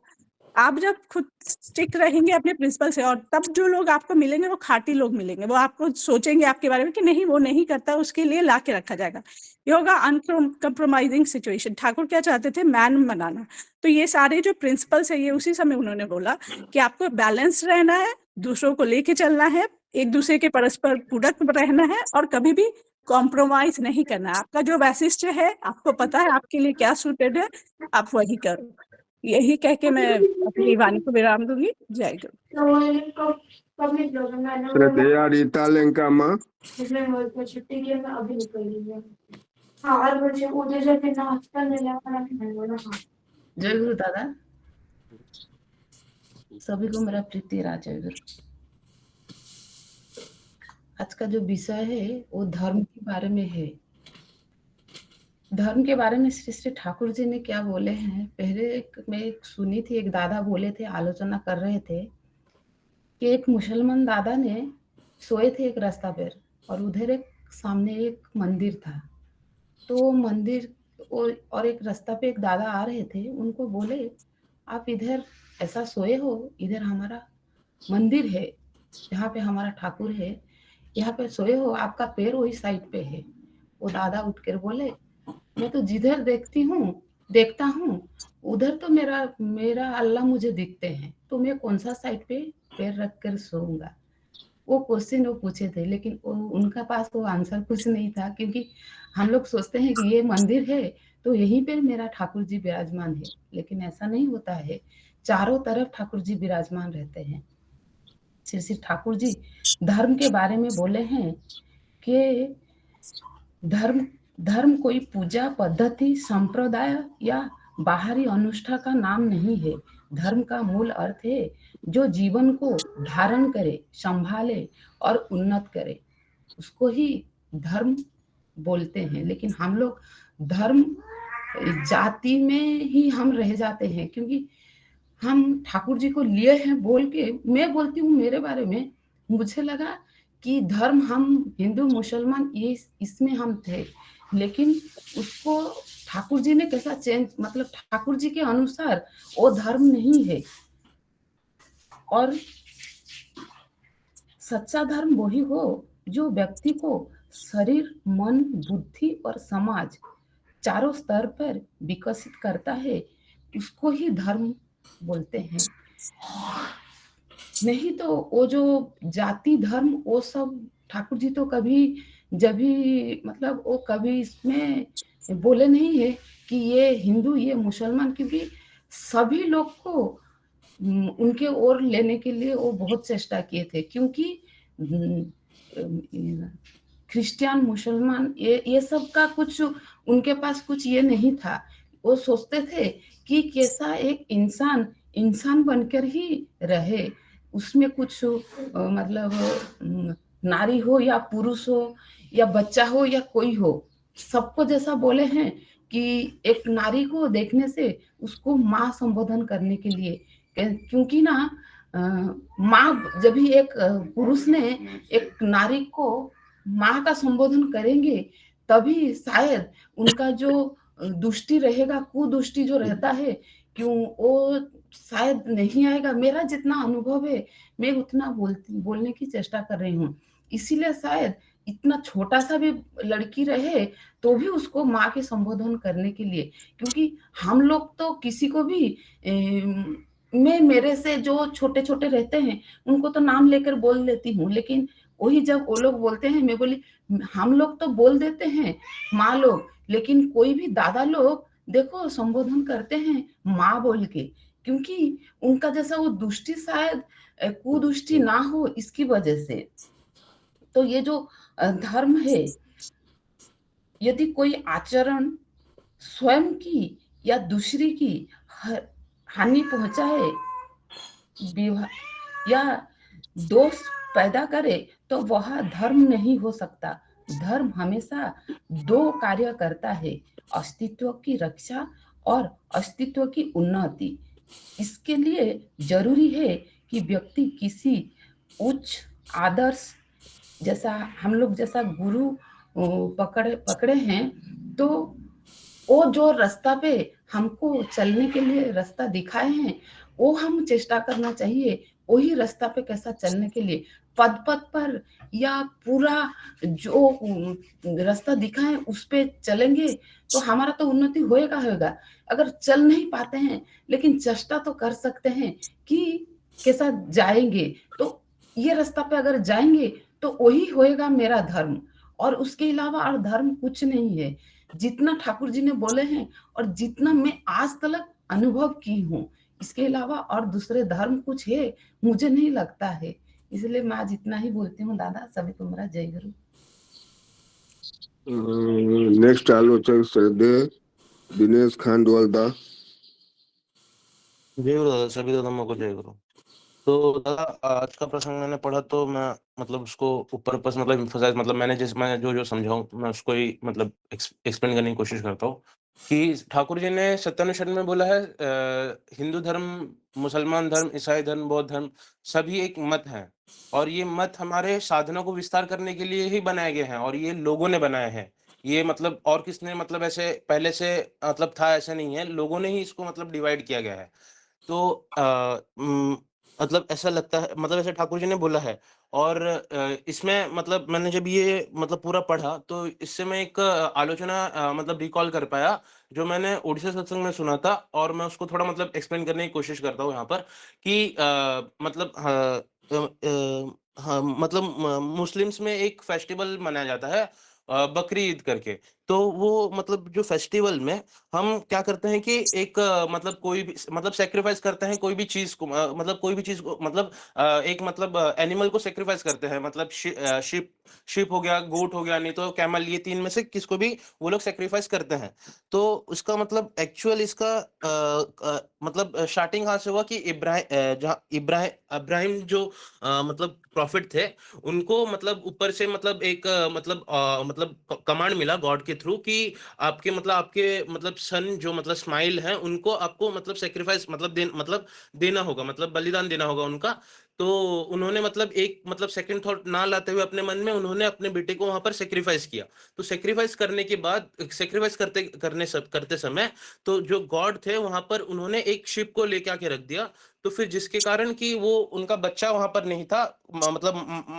आप जब खुद स्टिक रहेंगे अपने प्रिंसिपल से, और तब जो लोग आपको मिलेंगे वो खाटी लोग मिलेंगे, वो आपको सोचेंगे आपके बारे में कि नहीं वो नहीं करता, उसके लिए ला के रखा जाएगा। ये होगा अनकम्प्रोमाइजिंग सिचुएशन। ठाकुर क्या चाहते थे? मैन बनाना। तो ये सारे जो प्रिंसिपल्स है ये उसी समय उन्होंने बोला कि आपको बैलेंस रहना है, दूसरों को लेके चलना है, एक दूसरे के परस्पर पूरक रहना है, और कभी भी कॉम्प्रोमाइज नहीं करना है। आपका जो वैशिष्ट है, आपको पता है आपके लिए क्या सूटेड है, आप वही करो। यही कह के मैं अपनी वाणी को विराम दूंगी। जय गुरु। श्रद्धेया रीता लेंकामा। जय गुरु दादा, सभी को मेरा प्रीति जय गुरु। आज का जो विषय है वो धर्म के बारे में है। धर्म के बारे में श्री श्री ठाकुर जी ने क्या बोले हैं, पहले मैं सुनी थी, एक दादा बोले थे, आलोचना कर रहे थे कि एक मुसलमान दादा ने सोए थे एक रास्ता पर, और उधर एक सामने एक मंदिर था। तो मंदिर और एक रास्ता पे एक दादा आ रहे थे, उनको बोले आप इधर ऐसा सोए हो, इधर हमारा मंदिर है जहाँ पे हमारा ठाकुर है, यहाँ पे सोए हो, आपका पैर वही साइड पे है। वो दादा उठकर बोले मैं तो जिधर देखता हूँ उधर तो मेरा अल्लाह मुझे दिखते हैं, तो मैं कौन सा साइड पे पैर रख कर सोऊंगा। वो क्वेश्चन वो पूछे थे, लेकिन उनका पास वो आंसर कुछ नहीं था, क्योंकि हम लोग सोचते हैं कि ये मंदिर है तो यहीं पे मेरा ठाकुर जी विराजमान है, लेकिन ऐसा नहीं होता है। चारों तरफ ठाकुर जी विराजमान रहते हैं। श्री श्री ठाकुर जी धर्म के बारे में बोले हैं कि धर्म कोई पूजा पद्धति, संप्रदाय या बाहरी अनुष्ठान का नाम नहीं है। धर्म का मूल अर्थ है जो जीवन को धारण करे, संभाले और उन्नत करे, उसको ही धर्म बोलते हैं। लेकिन हम लोग धर्म जाति में ही हम रह जाते हैं, क्योंकि हम ठाकुर जी को लिए हैं बोल के, मैं बोलती हूँ मेरे बारे में, मुझे लगा कि धर्म हम हिंदू मुसलमान ये इसमें हम थे, लेकिन उसको ठाकुर जी ने कैसा चेंज, मतलब ठाकुर जी के अनुसार वो धर्म नहीं है। और सच्चा धर्म वही हो जो व्यक्ति को शरीर, मन, बुद्धि और समाज चारों स्तर पर विकसित करता है, उसको ही धर्म बोलते हैं। नहीं तो वो जो जाति धर्म वो सब ठाकुर जी तो कभी जब भी मतलब वो कभी इसमें बोले नहीं है कि ये हिंदू ये मुसलमान, क्योंकि सभी लोग को उनके ओर लेने के लिए वो बहुत चेष्टा किए थे, क्योंकि क्रिश्चियन मुसलमान ये सब का कुछ उनके पास कुछ ये नहीं था। वो सोचते थे कि कैसा एक इंसान बनकर ही रहे, उसमें कुछ मतलब नारी हो या पुरुष हो या बच्चा हो या कोई हो, सबको जैसा बोले हैं कि एक नारी को देखने से उसको माँ संबोधन करने के लिए, क्योंकि ना माँ जब भी एक पुरुष ने एक नारी को माँ का संबोधन करेंगे तभी शायद उनका जो दुष्टि रहेगा, कुदृष्टि जो रहता है, क्यों वो शायद नहीं आएगा। मेरा जितना अनुभव है, मैं उतना बोलने की चेष्टा कर रही हूँ। इसीलिए शायद इतना छोटा-सा भी लड़की रहे, तो भी उसको माँ के संबोधन करने के लिए, क्योंकि हम लोग तो किसी को भी मैं मेरे से जो छोटे-छोटे रहते हैं, उनको तो नाम लेकर बोल देती हूँ, लेकिन वही जब वो लोग बोलते हैं, मैं बोली हम लोग तो बोल देते हैं माँ लोग, लेकिन कोई भी दादा लोग देखो संबोधन करते हैं माँ बोल के, क्योंकि उनका जैसा वो दुष्टि शायद कुदृष्टि ना हो इसकी वजह से। तो ये जो धर्म है, यदि कोई आचरण स्वयं की या दूसरी की हानि पहुंचाए, विवाह या दोष पैदा करे, तो वह धर्म नहीं हो सकता। धर्म हमेशा 2 कार्य करता है, अस्तित्व की रक्षा और अस्तित्व की उन्नति। इसके लिए जरूरी है कि व्यक्ति किसी उच्च आदर्श, जैसा हम लोग जैसा गुरु पकड़े हैं, तो वो जो रास्ता पे हमको चलने के लिए रास्ता दिखाए हैं, वो हम चेष्टा करना चाहिए, वही रास्ता पे कैसा चलने के लिए। पद पर या पूरा जो रास्ता दिखाए उस पे चलेंगे, तो हमारा तो उन्नति होएगा। अगर चल नहीं पाते हैं, लेकिन चेष्टा तो कर सकते हैं कि कैसा जाएँगे। तो ये रास्ता पे अगर जाएँगे, तो वही होएगा मेरा धर्म, और उसके अलावा और धर्म कुछ नहीं है। जितना ठाकुर जी ने बोले हैं और जितना मैं आज तक अनुभव की हूँ, इसके अलावा और दूसरे धर्म कुछ है, मुझे नहीं लगता है। इसलिए मैं आज इतना ही बोलती हूँ दादा, सभी को मेरा जय गुरु। नेक्स्ट आलोचक श्रद्धेय दिनेश खांडवालदा। जय गुरु दादा, सभी दादा को जय गुरु। तो दादा आज का प्रसंग मैंने पढ़ा, तो मैं मतलब उसको ऊपर ऊपर मतलब emphasize, मतलब मैंने जो समझाऊं मैं उसको ही मतलब एक्सप्लेन करने की कोशिश करता हूँ कि ठाकुर जी ने सत्यानुच्छेद में बोला है हिंदू धर्म, मुसलमान धर्म, ईसाई धर्म, बौद्ध धर्म सभी एक मत है, और ये मत हमारे साधनों को विस्तार करने के लिए ही बनाए गए हैं, और ये लोगों ने बनाए हैं। ये मतलब और किसने मतलब ऐसे पहले से मतलब था ऐसा नहीं है, लोगों ने ही इसको मतलब डिवाइड किया गया है। तो मतलब ऐसा लगता है, मतलब ऐसे ठाकुर जी ने बोला है, और इसमें मतलब मैंने जब ये मतलब पूरा पढ़ा, तो इससे मैं एक आलोचना मतलब रिकॉल कर पाया जो मैंने ओडिशा सत्संग में सुना था, और मैं उसको थोड़ा मतलब एक्सप्लेन करने की कोशिश करता हूँ यहाँ पर कि मतलब हाँ, मतलब मुस्लिम्स में एक फेस्टिवल मनाया जाता है बकरी ईद करके। तो वो मतलब जो फेस्टिवल में हम क्या करते हैं कि एक मतलब कोई भी मतलब सैक्रिफाइस करते हैं कोई भी चीज को, मतलब कोई भी चीज को मतलब एक मतलब एनिमल को सैक्रिफाइस करते हैं, मतलब शिप हो गया, गोट हो गया, नहीं तो कैमल, ये 3 में से किसको भी वो लोग सैक्रिफाइस करते हैं। तो उसका मतलब एक्चुअल इसका मतलब स्टार्टिंग कहाँ से हुआ कि जहाँ इब्राहिम जो मतलब प्रॉफिट थे, उनको मतलब ऊपर से मतलब एक मतलब कमांड मिला गॉड के थ्रू कि आपके मतलब सन जो मतलब स्माइल है, उनको आपको मतलब सेक्रीफाइस मतलब देना होगा, मतलब बलिदान देना होगा उनका। तो उन्होंने मतलब एक मतलब सेकंड थॉट ना लाते हुए अपने मन में उन्होंने अपने बेटे को वहां पर सेक्रीफाइस किया। तो सेक्रीफाइस करने के बाद सेक्रीफाइस करते समय तो जो गॉड थे वहां पर उन्होंने एक शिप को लेके आके रख दिया। तो फिर जिसके कारण कि वो उनका बच्चा वहां पर नहीं था, मतलब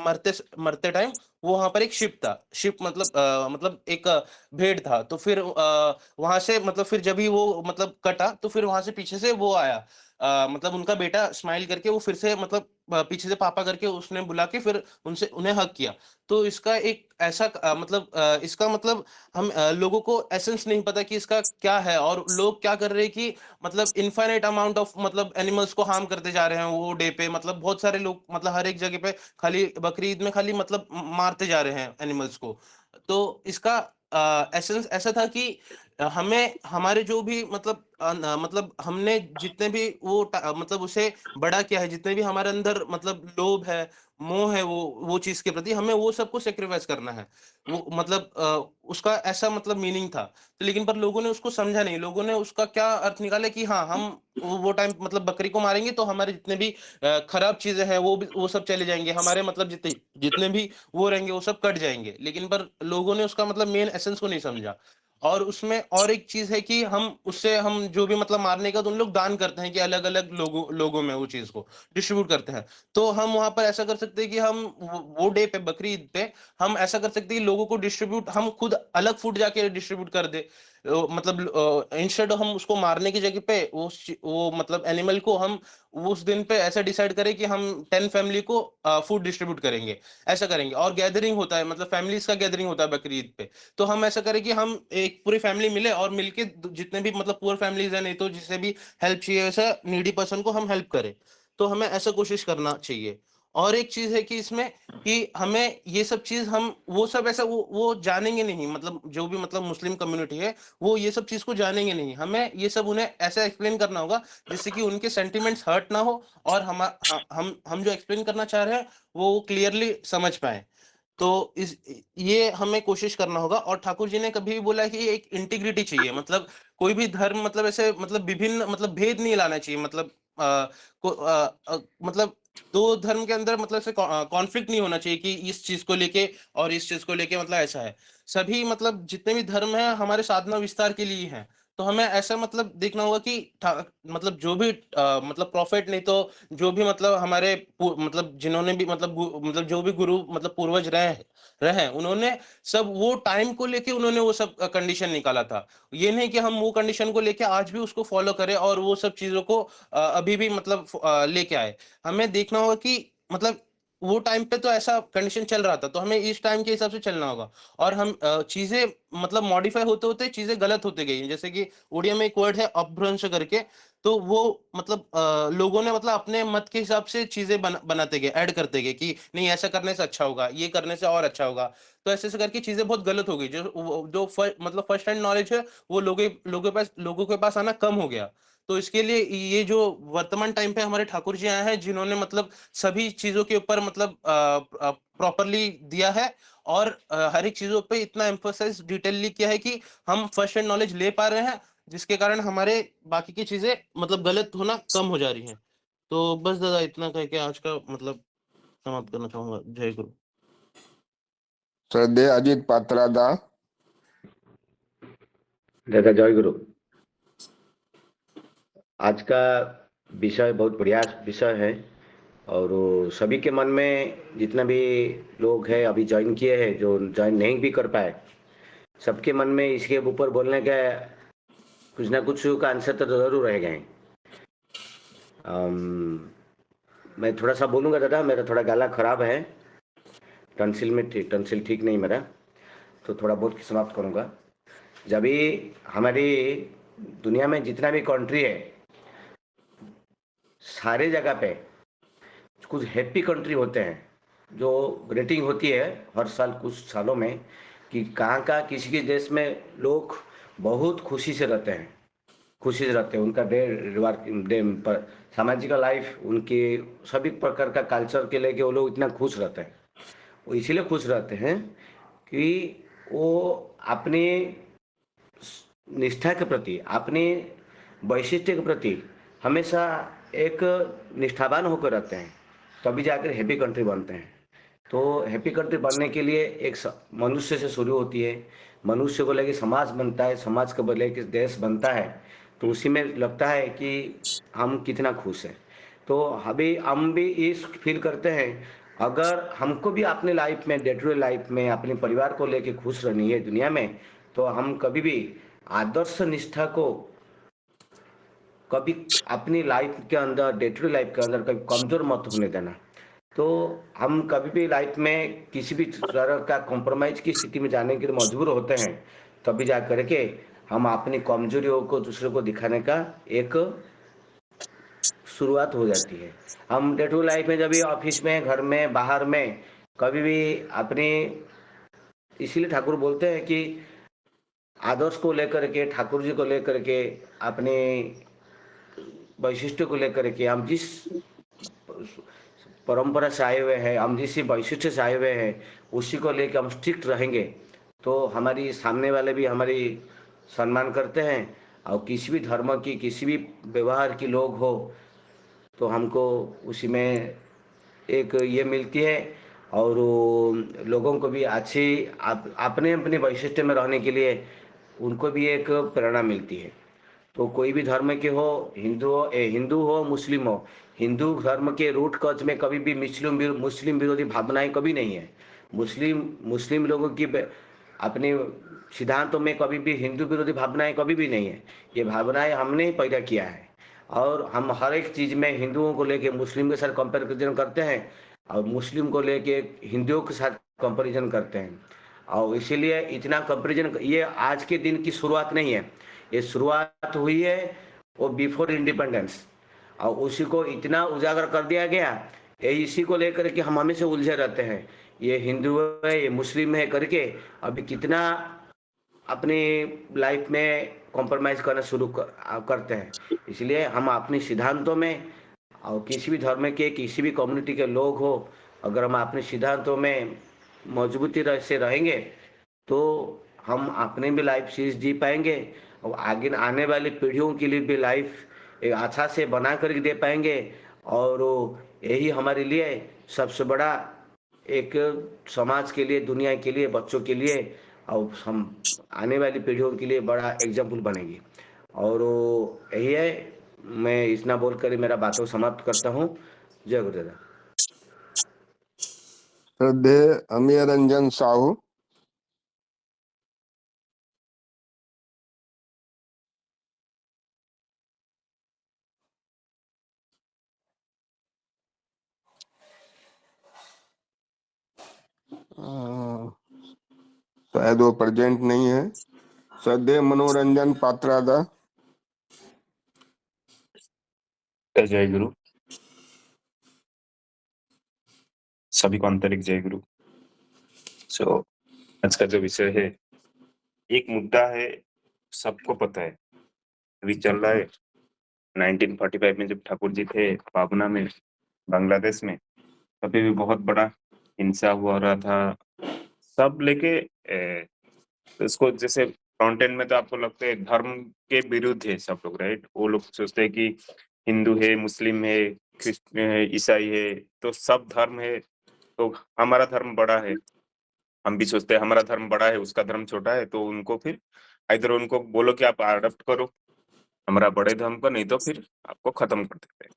मरते मरते टाइम वो वहां पर एक शिप था, शिप मतलब एक भेड़ था। तो फिर वहां से मतलब फिर जब ही वो मतलब कटा, तो फिर वहां से पीछे से वो आया, मतलब उनका बेटा स्माइल करके वो फिर से मतलब पीछे से पापा करके उसने बुला के फिर उनसे उन्हें हक किया। तो इसका एक ऐसा इसका मतलब हम लोगों को एसेंस नहीं पता कि इसका क्या है, और लोग क्या कर रहे हैं कि मतलब इनफाइनाइट अमाउंट ऑफ मतलब एनिमल्स को हार्म करते जा रहे हैं वो डे पे। मतलब बहुत सारे लोग मतलब हर एक जगह पे खाली बकरी ईद में खाली मतलब मारते जा रहे हैं एनिमल्स को। तो इसका एसेंस ऐसा था कि हमें हमारे जो भी मतलब हमने जितने भी वो मतलब उसे बड़ा किया है, जितने भी हमारे अंदर मतलब लोभ है मोह है वो चीज के प्रति, हमें वो सबको सेक्रीफाइस करना है। वो मतलब उसका ऐसा मतलब मीनिंग था। तो लेकिन पर लोगों ने उसको समझा नहीं, लोगों ने उसका क्या अर्थ निकाला कि हाँ हम वो टाइम मतलब बकरी को मारेंगे तो हमारे जितने भी खराब चीजें हैं वो सब चले जाएंगे, हमारे मतलब जितने जितने भी वो रहेंगे वो सब कट जाएंगे। लेकिन पर लोगों ने उसका मतलब मेन एसेंस को नहीं समझा। और उसमें और एक चीज है कि हम जो भी मतलब मारने का तो उन लोग दान करते हैं कि अलग अलग लोगों में वो चीज को डिस्ट्रीब्यूट करते हैं। तो हम वहां पर ऐसा कर सकते हैं कि हम वो डे पे बकरी ईद पे हम ऐसा कर सकते हैं कि लोगों को डिस्ट्रीब्यूट, हम खुद अलग फूड जाके डिस्ट्रीब्यूट कर दे। मतलब इंस्टेड हम उसको मारने की जगह पे वो मतलब एनिमल को हम उस दिन पे ऐसा डिसाइड करें कि हम 10 फैमिली को फूड डिस्ट्रीब्यूट करेंगे, ऐसा करेंगे। और गैदरिंग होता है, मतलब फैमिलीज का गैदरिंग होता है बकरी ईद पे। तो हम ऐसा करें कि हम एक पूरी फैमिली मिले और मिलके जितने भी मतलब पुअर फैमिलीज है, नहीं तो जिसे भी हेल्प चाहिए वैसा नीडी पर्सन को हम हेल्प करें। तो हमें ऐसा कोशिश करना चाहिए। और एक चीज है कि इसमें कि हमें ये सब चीज हम वो सब ऐसा वो जानेंगे नहीं, मतलब जो भी मतलब मुस्लिम कम्युनिटी है वो ये सब चीज को जानेंगे नहीं। हमें ये सब उन्हें ऐसा एक्सप्लेन करना होगा जिससे कि उनके सेंटिमेंट्स हर्ट ना हो, और हम जो एक्सप्लेन करना चाह रहे हैं वो क्लियरली समझ पाए। तो इस ये हमें कोशिश करना होगा। और ठाकुर जी ने कभी भी बोला कि एक इंटीग्रिटी चाहिए, मतलब कोई भी धर्म मतलब ऐसे मतलब विभिन्न मतलब भेद नहीं लाना चाहिए, मतलब मतलब दो धर्म के अंदर मतलब ऐसे कॉन्फ्लिक्ट नहीं होना चाहिए कि इस चीज को लेके और इस चीज को लेके मतलब ऐसा है। सभी मतलब जितने भी धर्म है हमारे साधना विस्तार के लिए हैं। तो हमें ऐसा मतलब देखना होगा कि मतलब जो भी मतलब प्रॉफिट, नहीं तो जो भी मतलब हमारे मतलब जिन्होंने भी मतलब मतलब जो भी गुरु मतलब पूर्वज रहे उन्होंने सब वो टाइम को लेके उन्होंने वो सब कंडीशन निकाला था। ये नहीं कि हम वो कंडीशन को लेके आज भी उसको फॉलो करें और वो सब चीजों को अभी भी मतलब लेके आए। हमें देखना होगा कि मतलब वो टाइम पे तो ऐसा कंडीशन चल रहा था, तो हमें इस टाइम के हिसाब से चलना होगा। और हम चीजें मतलब मॉडिफाई होते होते चीजें गलत होते गई। जैसे कि उड़िया में एक वर्ड है अपभ्रंश करके, तो वो मतलब लोगों ने मतलब अपने मत के हिसाब से चीजें बनाते गए, ऐड करते गए कि नहीं ऐसा करने से अच्छा होगा, ये करने से और अच्छा होगा। तो ऐसे ऐसे करके चीजें बहुत गलत हो गई। मतलब फर्स्ट हैंड नॉलेज है वो लोगों के पास आना कम हो गया। तो इसके लिए ये जो वर्तमान टाइम पे हमारे ठाकुर जी आए हैं, जिन्होंने मतलब सभी चीजों के ऊपर मतलब प्रॉपरली दिया है, और हर एक चीजों पे इतना एम्फोसाइज डिटेलली किया है कि हम फर्स्ट हैंड नॉलेज ले पा रहे हैं, जिसके कारण हमारे बाकी की चीजें मतलब गलत होना कम हो जा रही हैं। तो बस दादा इतना कह के आज का मतलब समाप्त करना चाहूंगा। जय गुरु। श्रद्धेय अजित पात्रादा। दादा जय गुरु। आज का विषय बहुत बढ़िया विषय है, और सभी के मन में जितना भी लोग हैं अभी ज्वाइन किए हैं, जो ज्वाइन नहीं भी कर पाए, सबके मन में इसके ऊपर बोलने का कुछ ना कुछ का आंसर तो जरूर रहेगा ही। मैं थोड़ा सा बोलूँगा दादा, मेरा थोड़ा गला खराब है, टंसिल ठीक नहीं मेरा, तो थोड़ा बहुत समाप्त करूँगा। जब भी हमारी दुनिया में जितना भी कंट्री है, सारे जगह पे कुछ हैप्पी कंट्री होते हैं, जो रेटिंग होती है हर साल कुछ सालों में कि कहाँ का किसी के देश में लोग बहुत खुशी से रहते हैं, उनका सामाजिक लाइफ, उनके सभी प्रकार का कल्चर के लेके वो लोग इतना खुश रहते हैं। वो इसीलिए खुश रहते हैं कि वो अपनी निष्ठा के प्रति, अपने वैशिष्ट्य के प्रति हमेशा एक निष्ठावान होकर रहते हैं, तभी जाकर हैप्पी कंट्री बनते हैं। तो हैप्पी कंट्री बनने के लिए एक मनुष्य से शुरू होती है, मनुष्य को लेकर समाज बनता है, समाज को लेकर देश बनता है। तो उसी में लगता है कि हम कितना खुश हैं। तो अभी हम भी इस फील करते हैं, अगर हमको भी अपने लाइफ में, डे टू डे लाइफ में अपने परिवार को लेकर खुश रहनी है दुनिया में, तो हम कभी भी आदर्श निष्ठा को कभी अपनी लाइफ के अंदर, डे टू डे लाइफ के अंदर कभी कमजोर मत होने देना। तो हम कभी भी लाइफ में किसी भी तरह का कॉम्प्रोमाइज की स्थिति में जाने के लिए मजबूर होते हैं, तभी जा करके हम अपनी कमजोरियों को दूसरे को दिखाने का एक शुरुआत हो जाती है। हम डे टू लाइफ में जब भी ऑफिस में, घर में, बाहर में कभी भी अपनी, इसीलिए ठाकुर बोलते हैं कि आदर्श को लेकर के, ठाकुर जी को लेकर के, अपने वैशिष्ट्य को लेकर के हम जिस परंपरा से आए हुए हैं, हम जिस वैशिष्ट से आए हुए हैं, उसी को लेकर हम स्ट्रिक्ट रहेंगे तो हमारी सामने वाले भी हमारी सम्मान करते हैं। और किसी भी धर्म की, किसी भी व्यवहार की लोग हो तो हमको उसी में एक ये मिलती है। और लोगों को भी अच्छी अपने अपने वैशिष्ट में रहने के लिए उनको भी एक प्रेरणा मिलती है। तो कोई भी धर्म के हो, हिंदू हो मुस्लिम हो, हिंदू धर्म के रूट कच में कभी भी मुस्लिम विरोधी भावनाएं कभी नहीं है। मुस्लिम लोगों की अपने सिद्धांतों में कभी भी हिंदू विरोधी भावनाएं कभी भी नहीं है। ये भावनाएं हमने ही पैदा किया है और हम हर एक चीज़ में हिंदुओं को लेके मुस्लिम के साथ कंपैरिजन करते हैं और मुस्लिम को लेके हिंदुओं के साथ कंपैरिजन करते हैं। और इसीलिए इतना कंपैरिजन ये आज के दिन की शुरुआत नहीं है, ये शुरुआत हुई है वो बिफोर इंडिपेंडेंस और उसी को इतना उजागर कर दिया गया। ये इसी को लेकर के हम हमेशा उलझे रहते हैं, ये हिंदू है ये मुस्लिम है करके अभी कितना अपनी लाइफ में कॉम्प्रोमाइज़ करना शुरू करते हैं। इसलिए हम अपने सिद्धांतों में और किसी भी धर्म के, किसी भी कम्युनिटी के लोग हो, अगर हम अपने सिद्धांतों में मजबूती से रहेंगे तो हम अपने भी लाइफ सीरीज जी पाएंगे और आगे आने वाली पीढ़ियों के लिए भी लाइफ एक अच्छा से बना कर दे पाएंगे। और यही हमारे लिए सबसे बड़ा एक समाज के लिए, दुनिया के लिए, बच्चों के लिए और हम आने वाली पीढ़ियों के लिए बड़ा एग्जाम्पल बनेगी। और यही है, मैं इतना बोलकर मेरा बातों समाप्त करता हूँ। जय गुरुदेव। श्रद्धेय अमीय रंजन साहू। शायद वो प्रेजेंट नहीं है। श्रद्धेय मनोरंजन पात्रादा। जय गुरु। सभी को आंतरिक जय गुरु। सो आज का जो विषय है, एक मुद्दा है, सबको पता है, अभी चल रहा है 1945 में जब ठाकुर जी थे पाबना में, बांग्लादेश में, तभी भी बहुत बड़ा हिंसा हुआ रहा था सब लेके। इसको जैसे कंटेंट में तो आपको लगता है धर्म के विरुद्ध है सब लोग, राइट? वो लोग सोचते हैं कि हिंदू है, मुस्लिम है, क्रिश्चियन है, ईसाई है, तो सब धर्म है, तो हमारा धर्म बड़ा है। हम भी सोचते हैं हमारा धर्म बड़ा है, उसका धर्म छोटा है, तो उनको फिर इधर उनको बोलो कि आप अडॉप्ट करो हमारा बड़े धर्म को, नहीं तो फिर आपको खत्म कर देते हैं।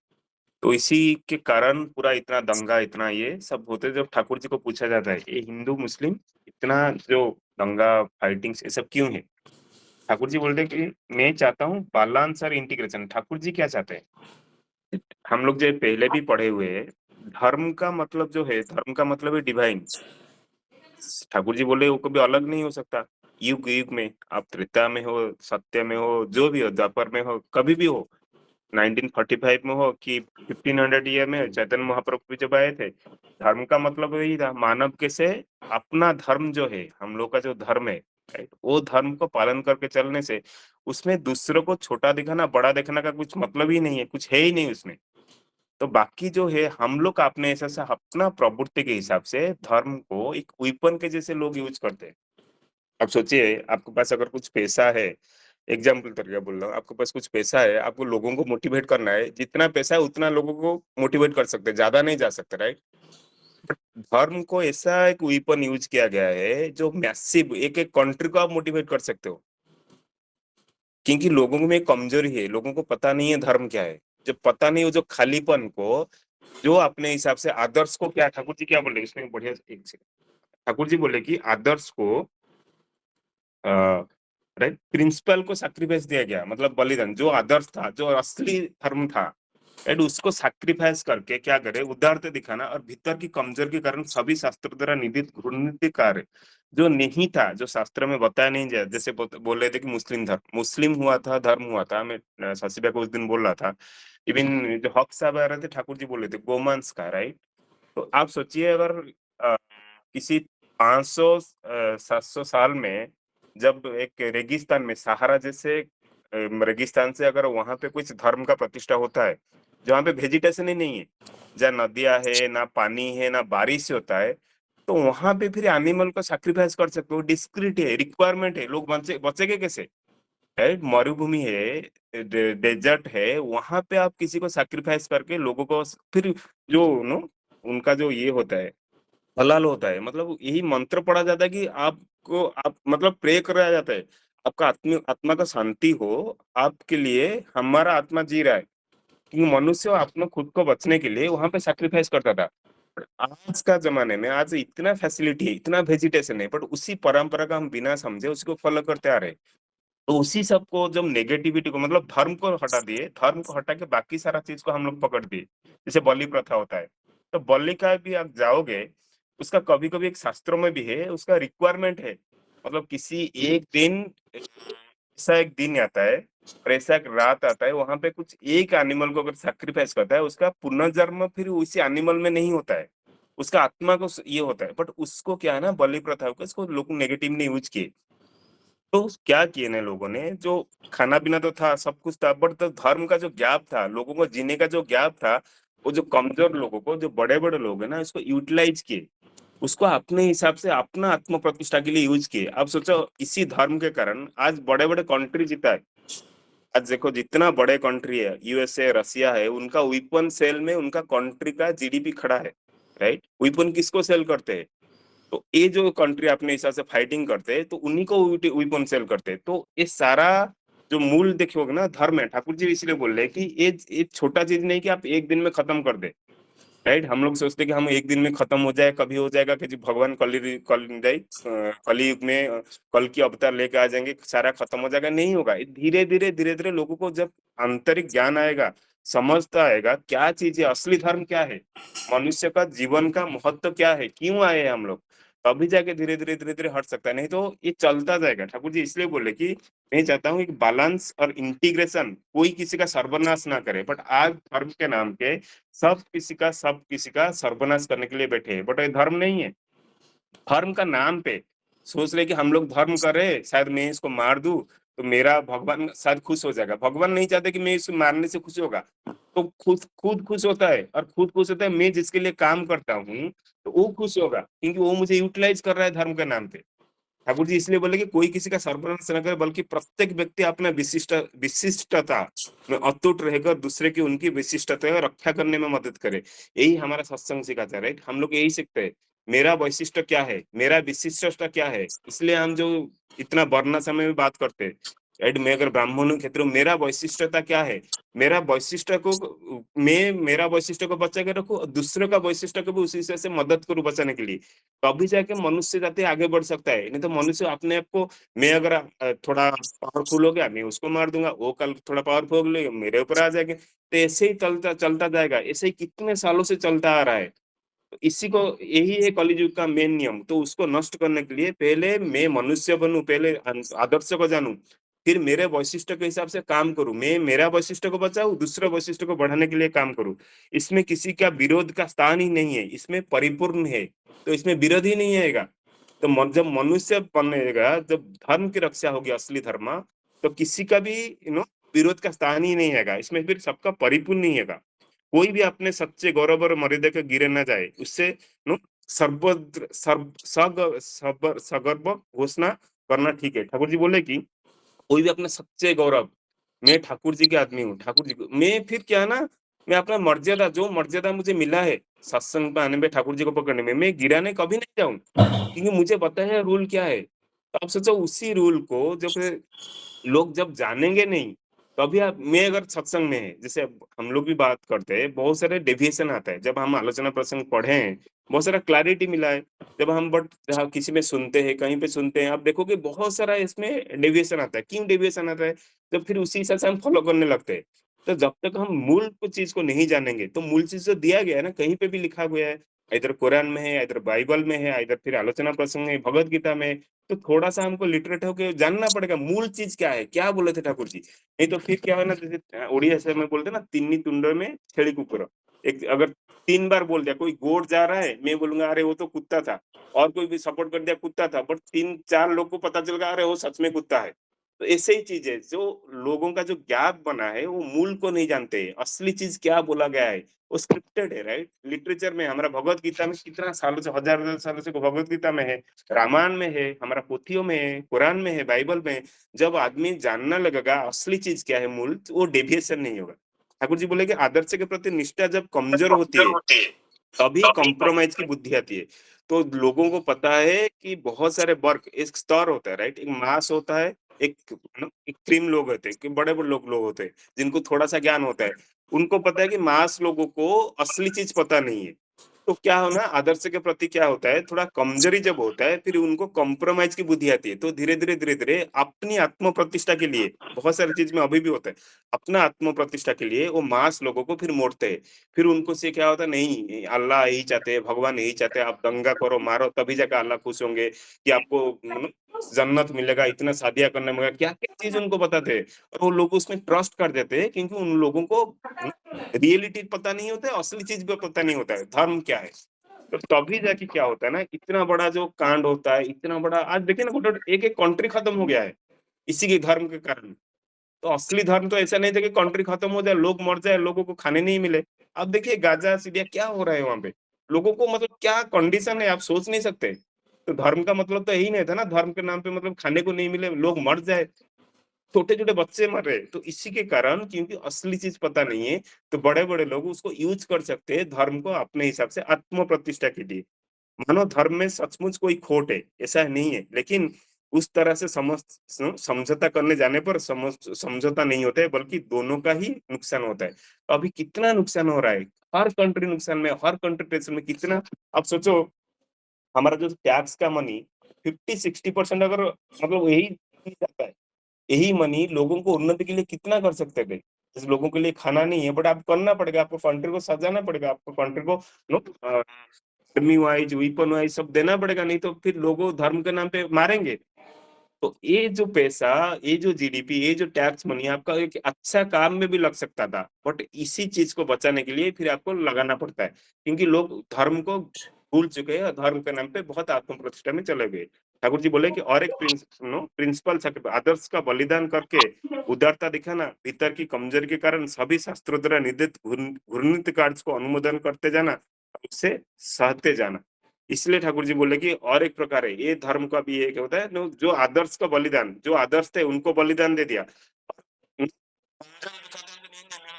तो इसी के कारण पूरा इतना दंगा, इतना ये सब होते, जब ठाकुर जी को पूछा जाता है ये हिंदू मुस्लिम इतना जो दंगा फाइटिंग ये सब क्यों है, ठाकुर जी बोलते हैं कि मैं चाहता हूँ बैलेंस और इंटीग्रेशन। ठाकुर जी क्या चाहते हैं? हम लोग जो पहले भी पढ़े हुए हैं, धर्म का मतलब जो है, धर्म का मतलब है डिवाइन। ठाकुर जी बोले वो कभी अलग नहीं हो सकता। युग युग में, आप त्रेता में हो, सत्य में हो, जो भी हो, द्वापर में हो, कभी भी हो, 1945 में हो कि 1500 ईयर में चैतन्य महाप्रभु भी जब आए थे, धर्म का मतलब यही था, मानव के से अपना धर्म जो है, हम लोग का जो धर्म है, वो धर्म को पालन करके चलने से उसमें दूसरों को छोटा दिखाना, बड़ा दिखाना का कुछ मतलब ही नहीं है, कुछ है ही नहीं उसमें। तो बाकी जो है हम लोग अपने ऐसा से अपना प्रवृत्ति के हिसाब से धर्म को एक वेपन के जैसे लोग यूज करते हैं। अब सोचिए आपके पास अगर कुछ पैसा है, एग्जाम्पल तरीका बोल रहा हूँ, आपके पास कुछ पैसा है, आपको लोगों को मोटिवेट करना है, जितना पैसा है उतना लोगों को मोटिवेट कर सकते हैं, ज्यादा नहीं जा सकते, राइट? बट धर्म को ऐसा एक वेपन यूज किया गया है जो मैसिव एक एक कंट्री को आप मोटिवेट कर सकते हो, क्योंकि लोगों में कमजोरी है, लोगों को पता नहीं है धर्म क्या है। जब पता नहीं हो, जो खालीपन को, जो अपने हिसाब से आदर्श को, क्या ठाकुर जी क्या बोले इसमें बढ़िया, एक सेकंड, ठाकुर जी बोले कि आदर्श को राइट, प्रिंसिपल को सैक्रिफाइस दिया गया, मतलब बलिदान, जो आदर्श था, जो असली धर्म था, राइट, उसको सैक्रिफाइस करके क्या करे, उदारता दिखाना, और भीतर की कमजोरी के कारण सभी शास्त्र द्वारा निधित घृणित कार्य जो नहीं था, जो शास्त्र में बताया नहीं जाए, जैसे बोल रहे थे कि मुस्लिम धर्म, मुस्लिम हुआ था, धर्म हुआ था, मैं शशिभा को उस दिन बोल रहा था, इवन जो हक साहब आ रहे थे, ठाकुर जी बोल रहे थे गोमांस का, राइट? तो आप सोचिए अगर किसी 500-700 साल में जब एक रेगिस्तान में, सहारा जैसे रेगिस्तान से अगर वहां पे कुछ धर्म का प्रतिष्ठा होता है, जहाँ पे वेजिटेशन ही नहीं है, जहाँ नदियाँ है, ना पानी है, ना बारिश होता है, तो वहाँ पे फिर एनिमल को सैक्रिफाइस कर सकते हो, डिस्क्रीट है, रिक्वायरमेंट है, लोग बचेंगे कैसे? राइट? मरुभूमि है, डेजर्ट है, वहाँ पे आप किसी को सैक्रिफाइस करके लोगों को फिर जो नो उनका जो ये होता है, हलाल होता है, मतलब यही मंत्र पढ़ा जाता है कि आपको आप मतलब प्रे कराया जाता है, आपका आत्मा का शांति हो, आपके लिए हमारा आत्मा जी रहा है। क्योंकि मनुष्य अपना खुद को बचने के लिए वहां पे सैक्रिफाइस करता था। पर आज का जमाने में आज इतना फैसिलिटी है, इतना वेजिटेशन है, बट उसी परंपरा का हम बिना समझे उसको फॉलो करते आ रहे हैं। तो उसी सब को जब नेगेटिविटी को मतलब धर्म को हटा दिए, धर्म को हटा के बाकी सारा चीज को हम लोग पकड़ दिए, जैसे बलि प्रथा होता है, तो बलि का भी आप जाओगे, उसका कभी कभी एक शास्त्रों में भी है, उसका रिक्वायरमेंट है, मतलब किसी एक दिन ऐसा एक दिन आता है और ऐसा एक रात आता है, वहां पे कुछ एक एनिमल को अगर सैक्रिफाइस करता है, उसका पुनर्जन्म फिर उसी एनिमल में नहीं होता है, उसका आत्मा को ये होता है, बट उसको क्या है ना, बलि प्रथा को इसको लोग नेगेटिव ने यूज किए। तो क्या किए ना लोगों ने, जो खाना पीना तो था, सब कुछ था, बट तो धर्म का जो गैप था, लोगों को जीने का जो गैप था, वो जो कमजोर लोगों को, जो बड़े बड़े लोग है ना, इसको यूटिलाइज किए, उसको अपने हिसाब से अपना आत्म प्रतिष्ठा के लिए यूज किए। अब सोचो इसी धर्म के कारण आज बड़े बड़े कंट्री जीता है। आज देखो जितना बड़े कंट्री है, यूएसए, रसिया है, उनका वेपन सेल में उनका कंट्री का जीडीपी खड़ा है, राइट? वेपन किसको सेल करते हैं? तो ये जो कंट्री अपने हिसाब से फाइटिंग करते हैं, तो उन्हीं को वेपन सेल करते हैं। तो ये सारा जो मूल देखोगे ना, धर्म है, ठाकुर जी इसलिए बोल रहे हैं कि ये छोटा चीज नहीं कि आप एक दिन में खत्म कर दे, राइट? हम लोग सोचते हैं कि हम एक दिन में खत्म हो जाए, कभी हो जाएगा कि जी भगवान कलयुग में कल की अवतार लेके आ जाएंगे, सारा खत्म हो जाएगा, नहीं होगा। धीरे धीरे लोगों को जब आंतरिक ज्ञान आएगा, समझता आएगा क्या चीज है, असली धर्म क्या है, मनुष्य का जीवन का महत्व क्या है, क्यों आए हैं हम लोग, तभी जाके धीरे धीरे हट सकता है। नहीं तो ये चलता जाएगा। ठाकुर जी इसलिए बोले कि मैं चाहता हूँ कि बैलेंस और इंटीग्रेशन, कोई किसी का सर्वनाश ना करे, बट आज धर्म के नाम पे सब किसी का सर्वनाश करने के लिए बैठे हैं, बट ये धर्म नहीं है। धर्म का नाम पे सोच रहे कि हम लोग धर्म कर रहे हैं, शायद मैं इसको मार दूं तो मेरा भगवान शायद खुश हो जाएगा। भगवान नहीं चाहते कि मैं इसको मारने से खुश होगा, तो खुद खुद खुश होता है, और खुद खुश होता है मैं जिसके लिए काम करता हूँ, तो वो खुश होगा, क्योंकि वो मुझे यूटिलाइज कर रहा है धर्म के नाम पे। ठाकुर जी इसलिए बोले कि कोई किसी का सर्वनाश न करे, बल्कि प्रत्येक व्यक्ति अपना विशिष्टता में अटूट रहकर दूसरे की उनकी विशिष्टता को रक्षा करने में मदद करे। यही हमारा सत्संग सिखाता है, राइट? हम लोग यही सीखते हैं, मेरा वैशिष्ट क्या है, मेरा विशिष्टता क्या है। इसलिए हम जो इतना वर्ण समय में बात करते हैं, राइट? मैं अगर ब्राह्मण क्षेत्र, मेरा वैशिष्टता क्या है, मेरा वैशिष्ट को मेरा वैशिष्ट को बचा के रखूं, दूसरे का वैशिष्ट को भी उसी से मदद करूं बचाने के लिए, तभी जाके मनुष्य जाति आगे बढ़ सकता है। नहीं तो मनुष्य अपने आप को, मैं अगर थोड़ा पावरफुल हो गया, मैं उसको मार दूंगा, वो कल थोड़ा पावरफुल हो गया, मेरे ऊपर आ जाएंगे, तो ऐसे ही चलता चलता जाएगा। ऐसे ही कितने सालों से चलता आ रहा है। तो इसी को, यही है कलियुग का मेन नियम। तो उसको नष्ट करने के लिए पहले मैं मनुष्य बनूं, पहले आदर्श को जानूं, फिर मेरे वैशिष्ट के हिसाब से काम करूं, मैं मेरा वैशिष्ट को बचाऊं, दूसरे वैशिष्ट को बढ़ाने के लिए काम करूं। इसमें किसी का विरोध का स्थान ही नहीं है, इसमें परिपूर्ण है, तो इसमें विरोध ही नहीं आएगा। तो जब मनुष्य बनेगा, जब धर्म की रक्षा होगी, असली धर्म, तो किसी का भी विरोध का स्थान ही नहीं आएगा, इसमें फिर सबका परिपूर्ण नहीं होगा। कोई भी अपने सच्चे गौरव और मर्यादा के गिरे ना जाए, उससे नो सर्वत्र सगर्व घोषणा करना ठीक है। ठाकुर जी बोले कि कोई भी अपने सच्चे गौरव, मैं ठाकुर जी के आदमी हूँ, ठाकुर जी को मैं, फिर क्या ना, मैं अपना मर्यादा, जो मर्यादा मुझे मिला है सत्संग में आने में, ठाकुर जी को पकड़ने में, मैं गिराने कभी नहीं जाऊं, क्योंकि मुझे पता है रूल क्या है। तो आप सोचो उसी रूल को जब लोग जब जानेंगे नहीं, तभी आप, मैं अगर सत्संग में है, जैसे अब हम लोग भी बात करते हैं, बहुत सारे डेविएशन आता है। जब हम आलोचना प्रसंग पढ़े हैं, बहुत सारा क्लैरिटी मिला है। जब हम बट जहाँ किसी में सुनते हैं, कहीं पे सुनते हैं, आप देखोगे बहुत सारा इसमें डेविएशन आता है। क्यों डेविएशन आता है? जब फिर उसी हिसाब से हम फॉलो करने लगते हैं। तो जब तक हम मूल को चीज को नहीं जानेंगे, तो मूल चीज जो दिया गया है ना, कहीं पे भी लिखा गया है, इधर कुरान में है, इधर बाइबल में है, इधर फिर आलोचना प्रसंग है, भगवत गीता में, तो थोड़ा-सा हमको लिटरेट होके जानना पड़ेगा मूल चीज़ क्या है, क्या बोले थे ठाकुर जी। नहीं तो फिर क्या है ना, जैसे ओडिया से में बोलते हैं ना, तिन्नी तुंड में छेड़ी कुकुर। एक अगर 3 बार बोल दिया, कोई गोड़ जा रहा है, मैं बोलूँगा अरे वो तो कुत्ता था, और कोई भी सपोर्ट कर दिया कुत्ता था, बट 3-4 लोग को पता चल गया अरे वो सच में कुत्ता है। तो ऐसे ही चीज है, जो लोगों का जो गैप बना है वो मूल को नहीं जानते, असली चीज क्या बोला गया है वो स्क्रिप्टेड है, राइट। लिटरेचर में हमारा भगवत गीता में कितना सालों से, हजार सालों से भगवत गीता में है, रामायण में है, हमारा पोथियों में है, कुरान में है, बाइबल में है। जब आदमी जानना लगेगा असली चीज क्या है मूल, तो वो डेविएशन नहीं होगा। ठाकुर जी बोले कि आदर्श के प्रति निष्ठा जब कमजोर होती है तभी कॉम्प्रोमाइज की बुद्धि आती है। तो लोगों को पता है कि बहुत सारे वर्क, एक स्तर होता है, राइट, एक मास होता है, एक एक क्रीम लोग होते हैं, कि बड़े बड़े लोग होते हैं जिनको थोड़ा सा ज्ञान होता है। उनको पता है कि मास लोगों को असली चीज पता नहीं है। तो क्या होना, आदर्श के प्रति क्या होता है, थोड़ा कमजोरी जब होता है फिर उनको कॉम्प्रोमाइज की बुद्धि आती है। तो धीरे धीरे धीरे धीरे अपनी आत्म प्रतिष्ठा के लिए, बहुत सारी चीज में अभी भी होता है, अपना आत्म प्रतिष्ठा के लिए वो मास लोगों को फिर मोड़ते हैं। फिर उनको से क्या होता है, नहीं अल्लाह यही चाहते हैं, भगवान यही चाहते हैं, आप दंगा करो मारो तभी जाकर अल्लाह खुश होंगे, कि आपको जन्नत मिलेगा, इतना शादियां करने में क्या क्या चीज उनको बताते हैं। और वो लोग उसमें ट्रस्ट कर देते हैं क्योंकि उन लोगों को रियलिटी पता नहीं होता है, असली चीज भी पता नहीं होता है, धर्म क्या है। तो तभी जाके क्या होता है ना, इतना बड़ा जो कांड होता है, इतना बड़ा, आज देखिए ना, एक एक कंट्री खत्म हो गया है इसी के धर्म के कारण। तो असली धर्म तो ऐसा नहीं था कि कंट्री खत्म हो जाए, लोग मर जाए, लोगों को खाने नहीं मिले। अब देखिए गाजा सीरिया क्या हो रहा है वहां पे, लोगों को मतलब क्या कंडीशन है आप सोच नहीं सकते। तो धर्म का मतलब तो यही नहीं था ना, धर्म के नाम पे मतलब खाने को नहीं मिले, लोग मर जाए, छोटे छोटे बच्चे मर रहे। तो इसी के कारण, क्योंकि असली चीज पता नहीं है, तो बड़े बड़े लोग उसको यूज कर सकते हैं धर्म को अपने हिसाब से आत्म प्रतिष्ठा के लिए। मानो धर्म में सचमुच कोई खोट है, ऐसा नहीं है, लेकिन उस तरह से समझौता करने जाने पर समझौता नहीं होता है, बल्कि दोनों का ही नुकसान होता है। तो अभी कितना नुकसान हो रहा है, हर कंट्री नुकसान में, हर कंट्री टेंशन में, कितना। आप सोचो, हमारा जो टैक्स का मनी 50-60% अगर मतलब यही जाता है, यही मनी लोगों को उन्नति के लिए कितना कर सकते थे। जैसे लोगों के लिए खाना नहीं है, बट आपको करना पड़ेगा, आपको कंट्री को सजाना पड़ेगा, आपको कंट्री को आर्मी वाइज, वेपन वाइज सब देना पड़ेगा, नहीं तो फिर लोगों धर्म के नाम पे मारेंगे। तो ये जो पैसा, ये जो जीडीपी, ये जो टैक्स मनी आपका एक अच्छा काम में भी लग सकता था, बट इसी चीज को बचाने के लिए फिर आपको लगाना पड़ता है, क्योंकि लोग धर्म को भूल चुके हैं, धर्म के नाम पे बहुत आत्म प्रतिष्ठा में चले गए। ठाकुर जी बोले कि और एक प्रिंसिपल आदर्श का बलिदान करके उदारता दिखाना, भीतर की कमजोरी के कारण सभी शास्त्रों द्वारा निर्दित घृणित कार्य को अनुमोदन करते जाना, उससे सहते जाना। इसलिए ठाकुर जी बोले कि और एक प्रकार है, ये धर्म का भी एक होता है जो आदर्श का बलिदान, जो आदर्श थे उनको बलिदान दे दिया।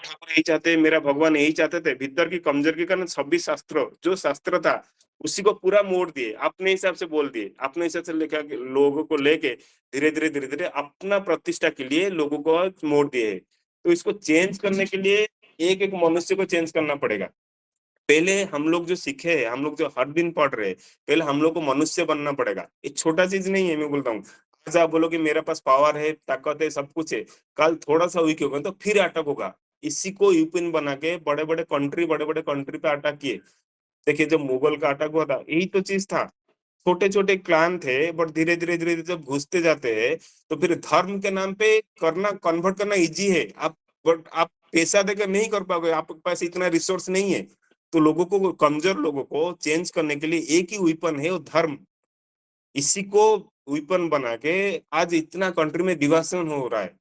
ठाकुर यही चाहते, मेरा भगवान यही चाहते थे, भीतर की कमजोरी के कारण सभी शास्त्र, जो शास्त्र था उसी को पूरा मोड़ दिए, अपने हिसाब से बोल दिए, अपने हिसाब से लेकर लोगों को लेके धीरे धीरे धीरे धीरे अपना प्रतिष्ठा के लिए लोगों को मोड़ दिए। तो इसको चेंज करने के लिए एक एक मनुष्य को चेंज करना पड़ेगा। पहले हम लोग जो सीखे हैं, हम लोग जो हर दिन पढ़ रहे हैं, पहले हम लोग को मनुष्य बनना पड़ेगा। ये छोटा चीज नहीं है, मैं बोलता हूँ। आज आप बोलो कि मेरे पास पावर है, ताकत है, सब कुछ है, कल थोड़ा सा वीक होगा तो फिर अटैक होगा। इसी को यूपिन बना के बड़े बड़े कंट्री पे अटैक किए। देखिए जब मुगल का अटैक हुआ था, यही तो चीज था। छोटे छोटे क्लान थे, बट धीरे धीरे धीरे धीरे जब घुसते जाते हैं, तो फिर धर्म के नाम पे करना, कन्वर्ट करना इजी है। आप बट आप पैसा देकर नहीं कर पाओगे, आपके पास इतना रिसोर्स नहीं है। तो लोगों को, कमजोर लोगों को चेंज करने के लिए एक ही वेपन है, वो धर्म। इसी को वेपन बना के आज इतना कंट्री में डिवाइजन हो रहा है।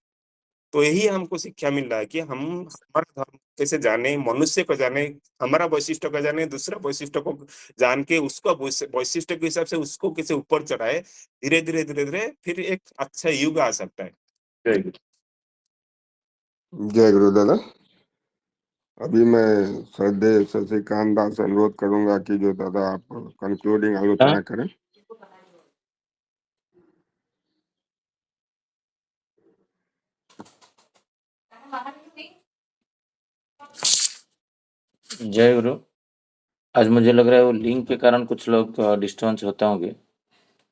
तो यही हमको शिक्षा मिल रहा है कि हम हमारा धर्म कैसे जाने, मनुष्य को जाने, हमारा वैशिष्ट को जाने, दूसरा वैशिष्ट को जान के उसको वैशिष्ट के हिसाब से उसको कैसे ऊपर चढ़ाए। धीरे धीरे धीरे धीरे फिर एक अच्छा युग आ सकता है। जय गुरु। जय गुरु दादा। अभी मैं श्रद्धेय शशिकांत दास से अनुरोध करूंगा कि जो दादा आप कंक्लूडिंग आलोचना करें। जय गुरु। आज मुझे लग रहा है वो लिंक के कारण कुछ लोग डिस्टर्बेंस होते होंगे,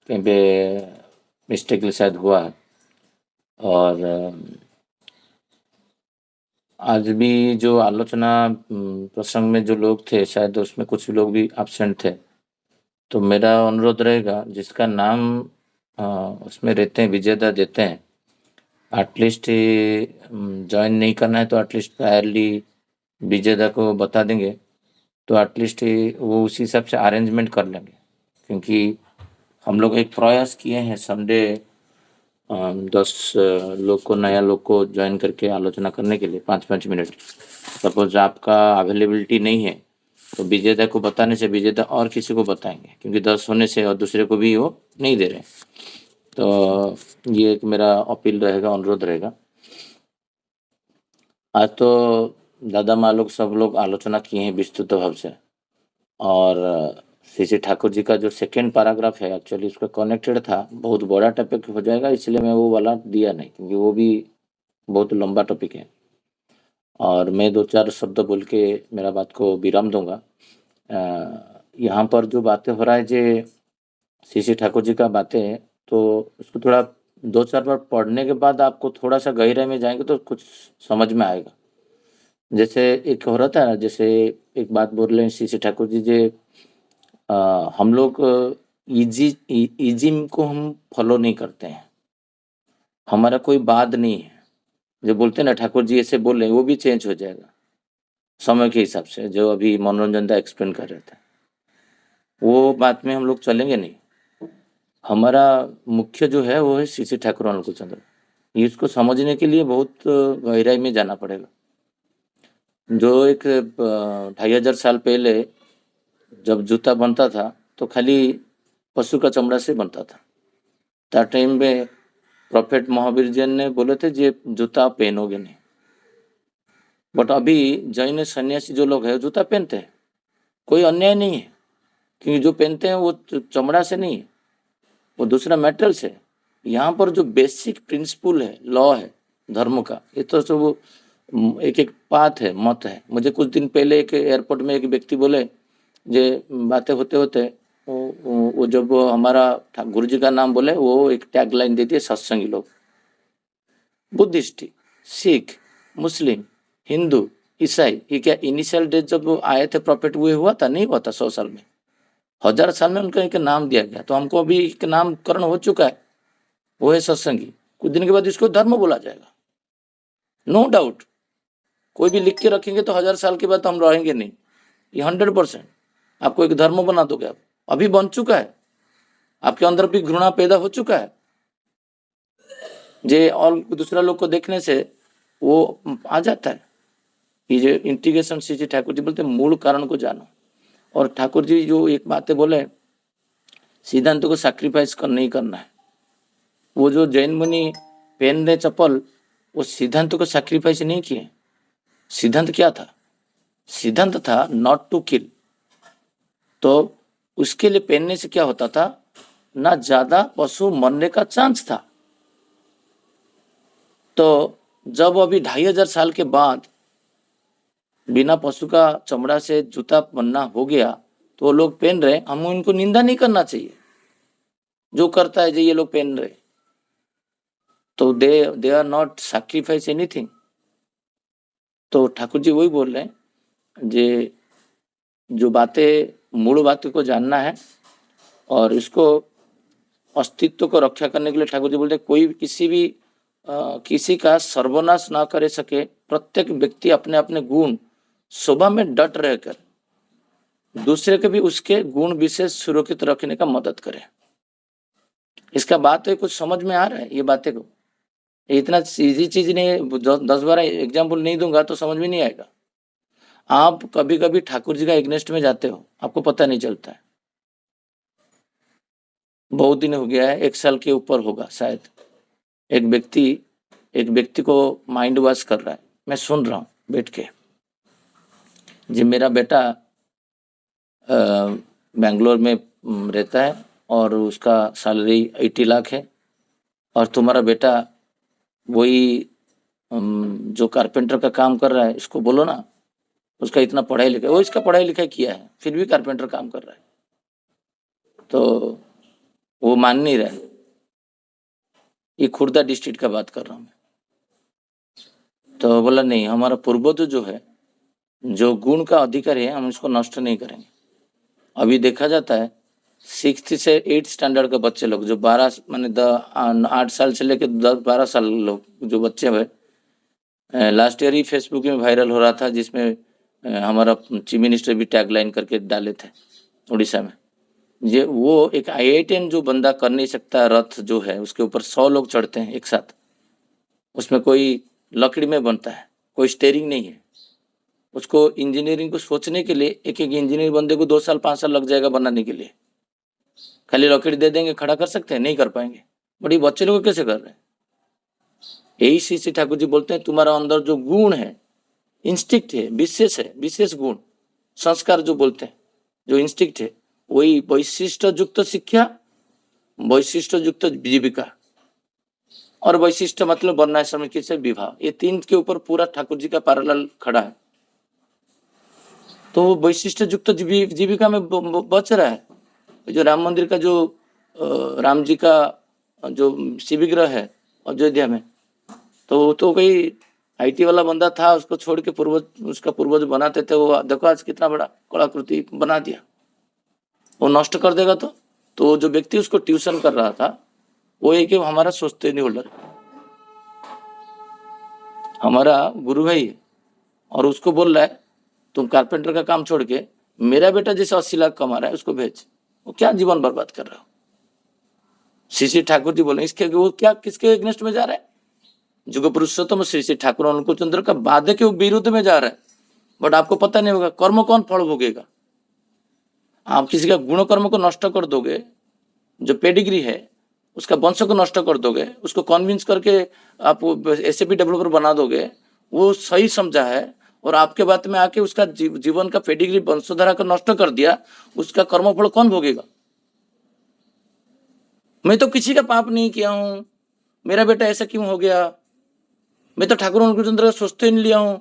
कहीं पे मिस्टेकली शायद हुआ है। और आज भी जो आलोचना प्रसंग में जो लोग थे, शायद उसमें कुछ लोग भी एब्सेंट थे। तो मेरा अनुरोध रहेगा, जिसका नाम उसमें रहते हैं, विजेता देते हैं, एटलीस्ट ज्वाइन नहीं करना है तो एटलीस्ट प्रायरली विजेता को बता देंगे, तो एटलीस्ट वो उसी हिसाब से अरेंजमेंट कर लेंगे। क्योंकि हम लोग एक प्रयास किए हैं संडे 10 लोग को, नया लोग को ज्वाइन करके आलोचना करने के लिए 5-5 मिनट। सपोज आपका अवेलेबिलिटी नहीं है तो विजेता को बताने से विजेता और किसी को बताएंगे, क्योंकि 10 होने से और दूसरे को भी वो नहीं दे रहे। तो ये एक मेरा अपील रहेगा, अनुरोध रहेगा। आज तो दादा माँ लोग सब लोग आलोचना किए हैं विस्तृत भाव से, और श्री ठाकुर जी का जो सेकेंड पैराग्राफ है एक्चुअली उसका कनेक्टेड था, बहुत बड़ा टॉपिक हो जाएगा, इसलिए मैं वो वाला दिया नहीं, क्योंकि वो भी बहुत लंबा टॉपिक है। और मैं 2-4 शब्द बोल के मेरा बात को विराम दूंगा। यहाँ पर जो बातें हो रहा है जे श्री ठाकुर जी का बातें है, तो उसको थोड़ा 2-4 बार पढ़ने के बाद आपको थोड़ा सा गहराई में जाएंगे तो कुछ समझ में आएगा। जैसे एक हो रहा था, जैसे एक बात बोल रहे हैं श्री ठाकुर जी जे हम लोग इजिम को हम फॉलो नहीं करते हैं, हमारा कोई बात नहीं है। जो बोलते हैं ना ठाकुर जी ऐसे बोल रहे हैं, वो भी चेंज हो जाएगा समय के हिसाब से, जो अभी मनोरंजन दा एक्सप्लेन कर रहे थे, वो बात में हम लोग चलेंगे नहीं। हमारा मुख्य जो है वो है श्री ठाकुर अनुकूल चंद्र। इसको समझने के लिए बहुत गहराई में जाना पड़ेगा। जो एक 2500 साल पहले जब जूता बनता था तो खाली पशु का चमड़ा से बनता था। त्या टाइम में प्रोफेट महावीर जैन ने बोले थे जे जूता आप पहनोगे नहीं, बट अभी जैन सन्यासी जो लोग हैं जूता पहनते हैं, कोई अन्याय नहीं है, क्योंकि जो पहनते हैं वो चमड़ा से नहीं है, वो दूसरा मेटल से। यहाँ पर जो बेसिक प्रिंसिपल है, लॉ है धर्म का, ये तो सब एक एक बात है, मत है। मुझे कुछ दिन पहले एक एयरपोर्ट में एक व्यक्ति बोले, जे बातें होते होते वो जब हमारा गुरु जी का नाम बोले, वो एक टैग लाइन देती है, सत्संगी लोग, बुद्धिस्ट, सिख, मुस्लिम, हिंदू, ईसाई, ये क्या इनिशियल डेज जब आए थे प्रॉफिट हुए हुआ था? नहीं हुआ था। 100 साल में, 1000 साल में उनका एक नाम दिया गया। तो हमको अभी एक नामकरण हो चुका है, वो है सत्संगी। कुछ दिन के बाद इसको धर्म बोला जाएगा, नो डाउट। कोई भी लिख के रखेंगे तो 1000 साल के बाद हम रहेंगे नहीं, ये 100%। आपको एक धर्म बना दोगे, आप अभी बन चुका है, आपके अंदर भी घृणा पैदा हो चुका है, जे और दूसरा लोग को देखने से वो आ जाता है। ये जो इंटीग्रेशन श्री ठाकुर जी बोलते मूल कारण को जानो। और ठाकुर जी जो एक बातें बोले, सिद्धांत को सैक्रिफाइस नहीं करना है। वो जो जैन मुनि पहन रहे चप्पल, वो सिद्धांत को सैक्रिफाइस नहीं किए। सिद्धांत क्या था? सिद्धांत था नॉट टू किल। तो उसके लिए पहनने से क्या होता था, ना ज्यादा पशु मरने का चांस था। तो जब अभी 2500 साल के बाद बिना पशु का चमड़ा से जूता बनना हो गया, तो वो लोग पहन रहे, हम उनको निंदा नहीं करना चाहिए। जो करता है जो ये लोग पहन रहे, तो they are not sacrifice anything. तो ठाकुर जी वही बोल रहे हैं, जे जो बातें मूल बातों को जानना है और इसको अस्तित्व को रक्षा करने के लिए ठाकुर जी बोलते हैं कोई किसी का सर्वनाश ना करे सके। प्रत्येक व्यक्ति अपने अपने गुण शोभा में डट रहकर दूसरे के भी उसके गुण विशेष सुरक्षित रखने का मदद करे। इसका बात है, कुछ समझ में आ रहा है ये बातें को? इतना इजी चीज नहीं, 10-12 एग्जाम्पल नहीं दूंगा तो समझ में नहीं आएगा। आप कभी कभी ठाकुर जी का एग्नेस्ट में जाते हो, आपको पता नहीं चलता है। बहुत दिन हो गया है, 1 साल के ऊपर होगा शायद। एक व्यक्ति को माइंड वॉश कर रहा है, मैं सुन रहा हूँ बैठ के, जी मेरा बेटा बेंगलोर में रहता है और उसका सैलरी 80 लाख है, और तुम्हारा बेटा वही जो कारपेंटर का काम कर रहा है, इसको बोलो ना उसका इतना पढ़ाई लिखाई, वो इसका पढ़ाई लिखाई किया है फिर भी कारपेंटर काम कर रहा है, तो वो मान नहीं रहा है। ये खुर्दा डिस्ट्रिक्ट का बात कर रहा हूँ मैं। तो बोला नहीं, हमारा पूर्वज जो है, जो गुण का अधिकार है, हम इसको नष्ट नहीं करेंगे। अभी देखा जाता है 6th से 8th स्टैंडर्ड का बच्चे लोग जो 12 माने 8 साल से लेकर 10-12 साल लोग जो बच्चे हुए, लास्ट ईयर ही फेसबुक में वायरल हो रहा था, जिसमें हमारा चीफ मिनिस्टर भी टैगलाइन करके डाले थे उड़ीसा में, ये वो एक IITian जो बंदा कर नहीं सकता, रथ जो है उसके ऊपर 100 लोग चढ़ते हैं एक साथ, उसमें कोई लकड़ी में बनता है, कोई स्टेयरिंग नहीं है। उसको इंजीनियरिंग को सोचने के लिए एक इंजीनियर बंदे को 2 साल 5 साल लग जाएगा बनाने के लिए। खाली लकड़ी दे देंगे, खड़ा कर सकते हैं? नहीं कर पाएंगे। बट ये बच्चे लोग कैसे कर रहे हैं? यही श्री ठाकुर जी बोलते हैं तुम्हारा अंदर जो गुण है, इंस्टिक्ट है, विशेष गुण, संस्कार जो बोलते हैं, जो इंस्टिक्ट है, वही वैशिष्ट युक्त शिक्षा, वैशिष्ट युक्त जीविका, और वैशिष्ट मतलब वर्णाश्रम से विवाह, ये 3 के ऊपर पूरा ठाकुर जी का पैरेलल खड़ा है। तो वैशिष्ट युक्त जीविका में बच रहा है। जो राम मंदिर का जो राम जी का जो शिव विग्रह है अयोध्या में, तो कोई IT वाला बंदा था, उसको छोड़ के उसका पूर्वज बनाते थे। वो देखो आज कितना बड़ा कलाकृति बना दिया। वो नष्ट कर देगा तो जो व्यक्ति उसको ट्यूशन कर रहा था वो एक हमारा सोचते नहीं होल्डर, हमारा गुरु भाई है, और उसको बोल रहा है तुम कारपेंटर का काम छोड़ के मेरा बेटा जैसे 80 लाख कमा रहा है उसको भेज। वो क्या जीवन बर्बाद कर रहा हो? श्री ठाकुर जी बोले इसके वो क्या किसके अगेंस्ट में जा रहा है? जुग पुरुषोत्तम श्री ठाकुर अनुकूल चंद्र का वादे के विरुद्ध में जा रहा है। बट आपको पता नहीं होगा कर्म कौन फल भोगेगा। आप किसी का गुण कर्म को नष्ट कर दोगे, जो पेडिग्री है उसका वंश को नष्ट कर दोगे, उसको कन्विंस करके आप SAP डेवलपर बना दोगे, वो सही समझा है, और आपके बात में आके उसका जीवन का पेडिग्री वंशधारा को नष्ट कर दिया, उसका कर्मफल कौन भोगेगा? मैं तो किसी का पाप नहीं किया हूं, मेरा बेटा ऐसा क्यों हो गया, मैं तो ठाकुर अनुकूल चंद्र का सोचते ही नहीं लिया हूं।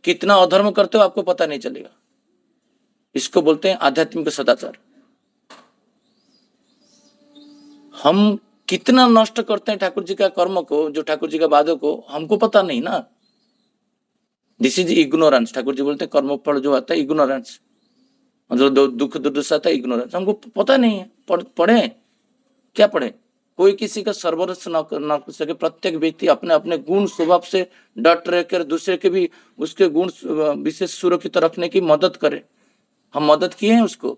कितना अधर्म करते हो आपको पता नहीं चलेगा। इसको बोलते हैं आध्यात्मिक सदाचार। हम कितना नष्ट करते हैं ठाकुर जी का कर्म को, जो ठाकुर जी का वादों को, हमको पता नहीं ना। This is ignorance. Thakur ji बोलते हैं कर्म फल जो आता है इग्नोरेंस, जो दुख दुर्दशा आता है इग्नोरेंस। हमको पता नहीं है। पढ़े क्या पढ़े? कोई किसी का सर्वरस न कर सके। प्रत्येक व्यक्ति अपने अपने गुण स्वभाव से डट रहकर दूसरे के भी उसके गुण विशेष सुरक्षित रखने की मदद करे। हम मदद किए हैं उसको।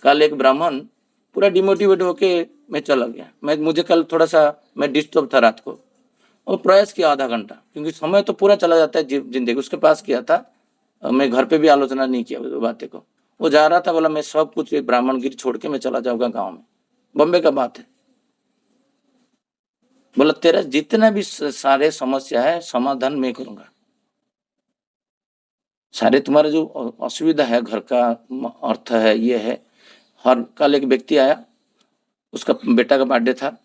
कल एक ब्राह्मण पूरा डिमोटिवेट होके मैं चला गया। मुझे कल थोड़ा सा मैं डिस्टर्ब था रात को, और प्रयास किया आधा घंटा, क्योंकि समय तो पूरा चला जाता है जिंदगी। उसके पास किया था, मैं घर पे भी आलोचना नहीं किया बातें को। वो जा रहा था, बोला मैं सब कुछ ब्राह्मणगिरी छोड़ के मैं चला जाऊंगा गाँव में। बॉम्बे का बात है। बोला तेरा जितना भी सारे समस्या है समाधान मैं करूंगा। सारे तुम्हारे जो असुविधा है, घर का अर्थ है, ये है। हर कल एक व्यक्ति आया, उसका बेटा का बर्थडे था।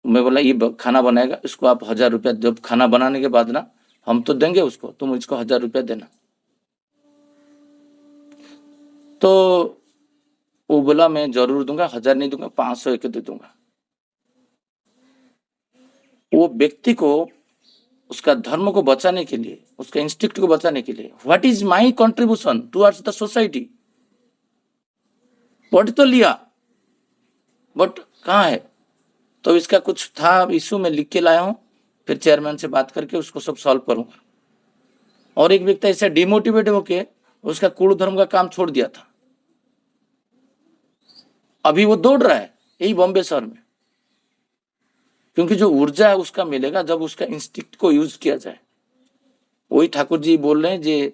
मैं बोला ये खाना बनाएगा, इसको आप 1000 रुपया, जब खाना बनाने के बाद ना हम तो देंगे उसको, तुम इसको 1000 रुपया देना। तो वो बोला मैं जरूर दूंगा, 1000 नहीं दूंगा, 500 एक दे दूंगा। वो व्यक्ति को उसका धर्म को बचाने के लिए, उसका इंस्टिक्ट को बचाने के लिए, what is my contribution towards the society, पढ़ तो लिया बट कहाँ है? तो इसका कुछ था इशू, में लिख के लाया हूं, फिर चेयरमैन से बात करके उसको सब सॉल्व करूंगा। और एक व्यक्ति ऐसा डिमोटिवेट होके उसका कुल धर्म का काम छोड़ दिया था, अभी वो दौड़ रहा है यही बॉम्बे शहर में, क्योंकि जो ऊर्जा है उसका मिलेगा जब उसका इंस्टिक्ट को यूज किया जाए। वही ठाकुर जी बोल रहे हैं,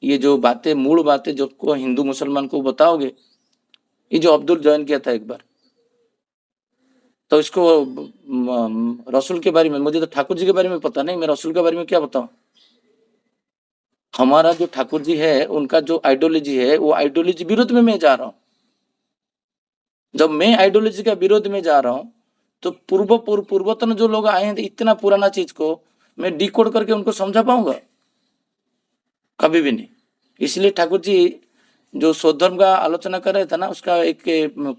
ये जो बातें, मूल बातें जो को हिंदू मुसलमान को बताओगे, ये जो अब्दुल ज्वाइन किया था एक बार, तो इसको रसूल के बारे में, मुझे तो ठाकुर जी के बारे में पता नहीं, मैं रसूल के बारे में क्या बताऊं। हमारा जो ठाकुर जी है उनका जो आइडियोलॉजी है, वो आइडियोलॉजी विरोध में मैं जा रहा हूं। जब मैं आइडियोलॉजी का विरोध में जा रहा हूं तो पूर्वतन जो लोग आए हैं, इतना पुराना चीज को मैं डिकोड करके उनको समझा पाऊंगा? कभी भी नहीं। इसलिए ठाकुर जी जो स्वधर्म का आलोचना कर रहे थे ना, उसका एक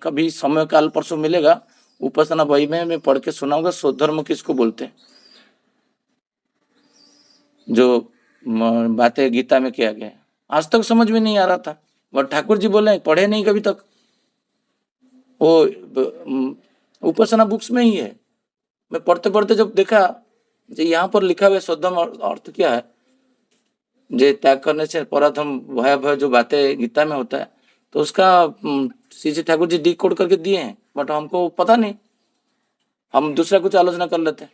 कभी समय काल परसों मिलेगा, उपासना बही में मैं पढ़ के सुनाऊंगा स्वधर्म किसको बोलते हैं, जो बातें गीता में किया गया। आज तक समझ में नहीं आ रहा था, बट ठाकुर जी बोले पढ़े नहीं कभी तक, वो उपासना बुक्स में ही है। मैं पढ़ते पढ़ते जब देखा यहाँ पर लिखा हुआ स्वधर्म अर्थ क्या है, जे त्याग करने से पराधम भयाभय जो बातें गीता में होता है, तो उसका CC Thakur G D code करके दिए हैं, बट हमको पता नहीं, हम दूसरा कुछ आलोचना कर लेते हैं।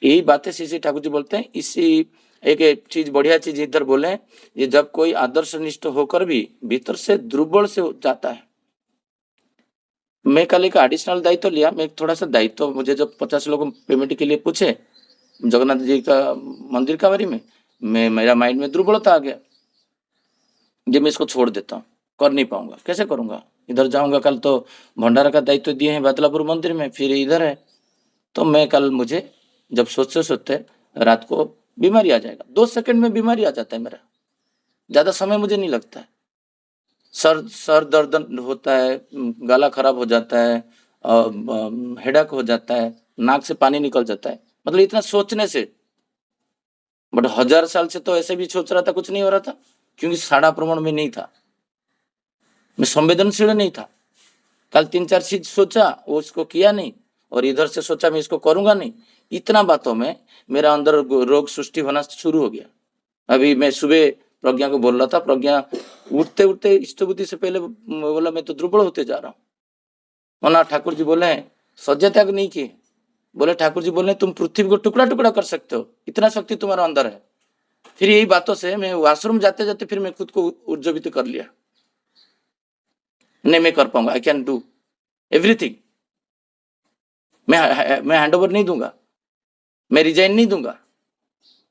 यही बातें सीसी ठाकुर जी बोलते हैं। इसी एक चीज बढ़िया चीज इधर बोले हैं, ये जब कोई आदर्शनिष्ठ होकर भी भीतर से दुर्बल से जाता है। मैं कल एक एडिशनल दायित्व लिया, मैं थोड़ा सा दायित्व, मुझे जब 50 लोग पेमेंट के लिए पूछे जगन्नाथ जी का मंदिर का बारे में, मेरा माइंड में दुर्बलता आ गया, जब मैं इसको छोड़ देता हूँ, कर नहीं पाऊंगा, कैसे करूंगा, इधर जाऊंगा, कल तो भंडारा का दायित्व दिए हैं बदलापुर मंदिर में, फिर इधर है, तो मैं कल मुझे जब सोचते सोचते रात को बीमारी आ जाएगा, 2 सेकंड में बीमारी आ जाता है मेरा, ज्यादा समय मुझे नहीं लगता है, सर दर्द होता है, गला खराब हो जाता है, हेडेक हो जाता है, नाक से पानी निकल जाता है, मतलब इतना सोचने से। बट 1000 साल से तो ऐसे भी सोच रहा था, कुछ नहीं हो रहा था, क्योंकि साड़ा प्रमाण में नहीं था, मैं संवेदनशील नहीं था। कल 3-4 चीज सोचा, वो उसको किया नहीं, और इधर से सोचा मैं इसको करूंगा नहीं, इतना बातों में मेरा अंदर रोग सृष्टि होना शुरू हो गया। अभी मैं सुबह प्रज्ञा को बोल रहा था, प्रज्ञा उठते उठते इष्टबुद्धि से पहले बोला मैं तो दुर्बल होते जा रहा हूँ। मना ठाकुर जी बोले सज्जा त्याग नहीं किए, बोले ठाकुर जी बोले तुम पृथ्वी को टुकड़ा टुकड़ा कर सकते हो, इतना शक्ति तुम्हारा अंदर है। फिर यही बातों से मैं वॉशरूम जाते जाते फिर मैं खुद को उज्जीवित कर लिया, नहीं मैं कर पाऊंगा, आई कैन डू एवरीथिंग, मैं हैंडओवर नहीं दूंगा, मैं रिजाइन नहीं दूंगा,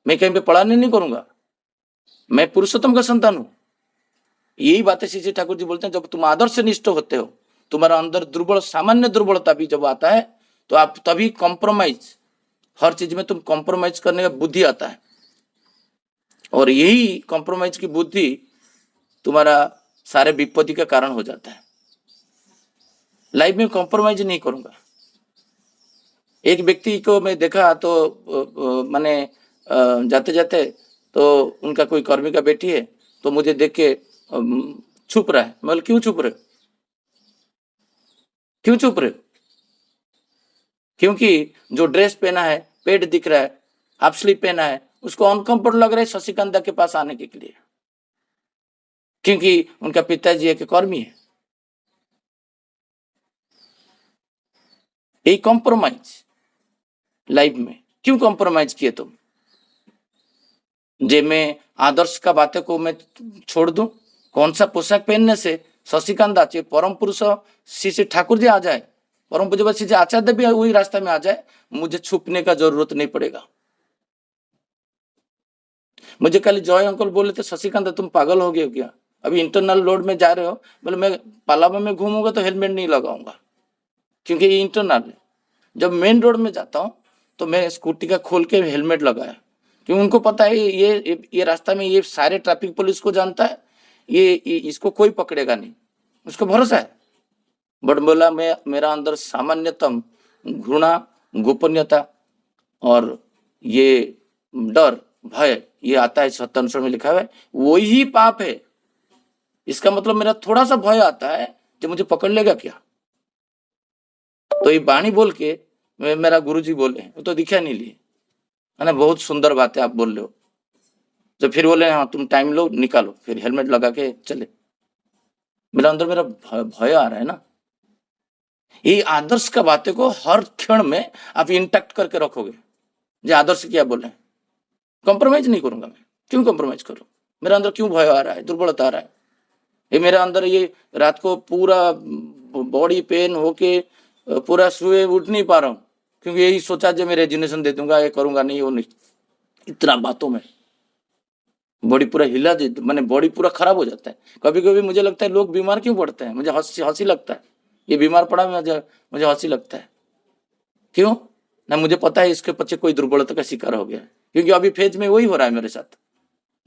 मैं कहीं पे पढ़ाने नहीं करूंगा, मैं पुरुषोत्तम का संतान हूं। यही बातें श्री ठाकुर जी बोलते हैं, जब तुम आदर्श निष्ठ होते हो, तुम्हारा अंदर दुर्बल, सामान्य दुर्बलता भी जब आता है, तो आप तभी कॉम्प्रोमाइज, हर चीज में तुम कॉम्प्रोमाइज करने का बुद्धि आता है, और यही कॉम्प्रोमाइज की बुद्धि तुम्हारा सारे विपत्ति का कारण हो जाता है। लाइफ में कॉम्प्रोमाइज नहीं करूंगा। एक व्यक्ति को मैं देखा तो मैंने जाते जाते तो उनका कोई कर्मी का बेटी है, तो मुझे देख के छुप रहा है। मैं क्यों छुप रहे, क्यों छुप रहे? क्योंकि जो ड्रेस पहना है, पेट दिख रहा है, हाफ स्लीव पहना है, उसको अनकंफर्ट लग रहा है शशिकांता के पास आने के लिए, क्योंकि उनका पिताजी एक कर्मी है। यही कॉम्प्रोमाइज लाइफ में, क्यों कॉम्प्रोमाइज किए तुम? जे मैं आदर्श का बातें को मैं छोड़ दूं? कौन सा पोशाक पहनने से शशिकांत आचे परम पुरुष श्री ठाकुर जी आ जाए, परम पूज्य श्री आचार्य भी वही रास्ता में आ जाए, मुझे छुपने का जरूरत नहीं पड़ेगा। मुझे कल जॉय अंकल बोले थे, शशिकांत तुम पागल हो गए क्या, अभी इंटरनल रोड में जा रहे हो? बोले मैं पालावा में घूमूंगा तो हेलमेट नहीं लगाऊंगा, क्योंकि ये इंटरनल है। जब मेन रोड में जाता हूँ तो मैं स्कूटी का खोल के हेलमेट लगाया, क्योंकि उनको पता है ये रास्ता में ये सारे ट्रैफिक पुलिस को जानता है, ये इसको कोई पकड़ेगा नहीं, उसको भरोसा है। बट बोला मैं, मेरा अंदर सामान्यतम घृणा, गोपनीयता और ये डर, भय ये आता है, सत्यांश में लिखा हुआ है, वही पाप है। इसका मतलब मेरा थोड़ा सा भय आता है कि मुझे पकड़ लेगा क्या। तो ये बाणी बोल के मेरा गुरुजी बोले, वो तो दिखा नहीं लिए, है ना, बहुत सुंदर बात है आप बोल रहे हो। तो फिर बोले हाँ तुम टाइम लो, निकालो, फिर हेलमेट लगा के चले। मेरा अंदर मेरा भय आ रहा है ना। ये आदर्श का बातें को हर क्षण में आप इंटैक्ट करके रखोगे। जो आदर्श क्या बोले, कॉम्प्रोमाइज नहीं करूंगा मैं, क्यों कॉम्प्रोमाइज करूं? मेरा अंदर क्यों भय आ रहा है, दुर्बलता आ रहा है? ये मेरा अंदर ये रात को पूरा बॉडी पेन होके पूरा सोए उठ नहीं पा रहा हूँ, क्योंकि यही सोचा जो मैं रेजिग्नेशन दे दूंगा, ये करूंगा नहीं, वो नहीं। इतना बातों में बॉडी पूरा हिला दे, मैंने बॉडी पूरा खराब हो जाता है। कभी कभी मुझे लगता है लोग बीमार क्यों पड़ते हैं, मुझे हंसी लगता है। ये बीमार पड़ा मुझे हंसी लगता है, क्यों ना? मुझे पता है इसके पीछे कोई दुर्बलता का शिकार हो गया है, क्योंकि अभी फेज में वही हो रहा है मेरे साथ।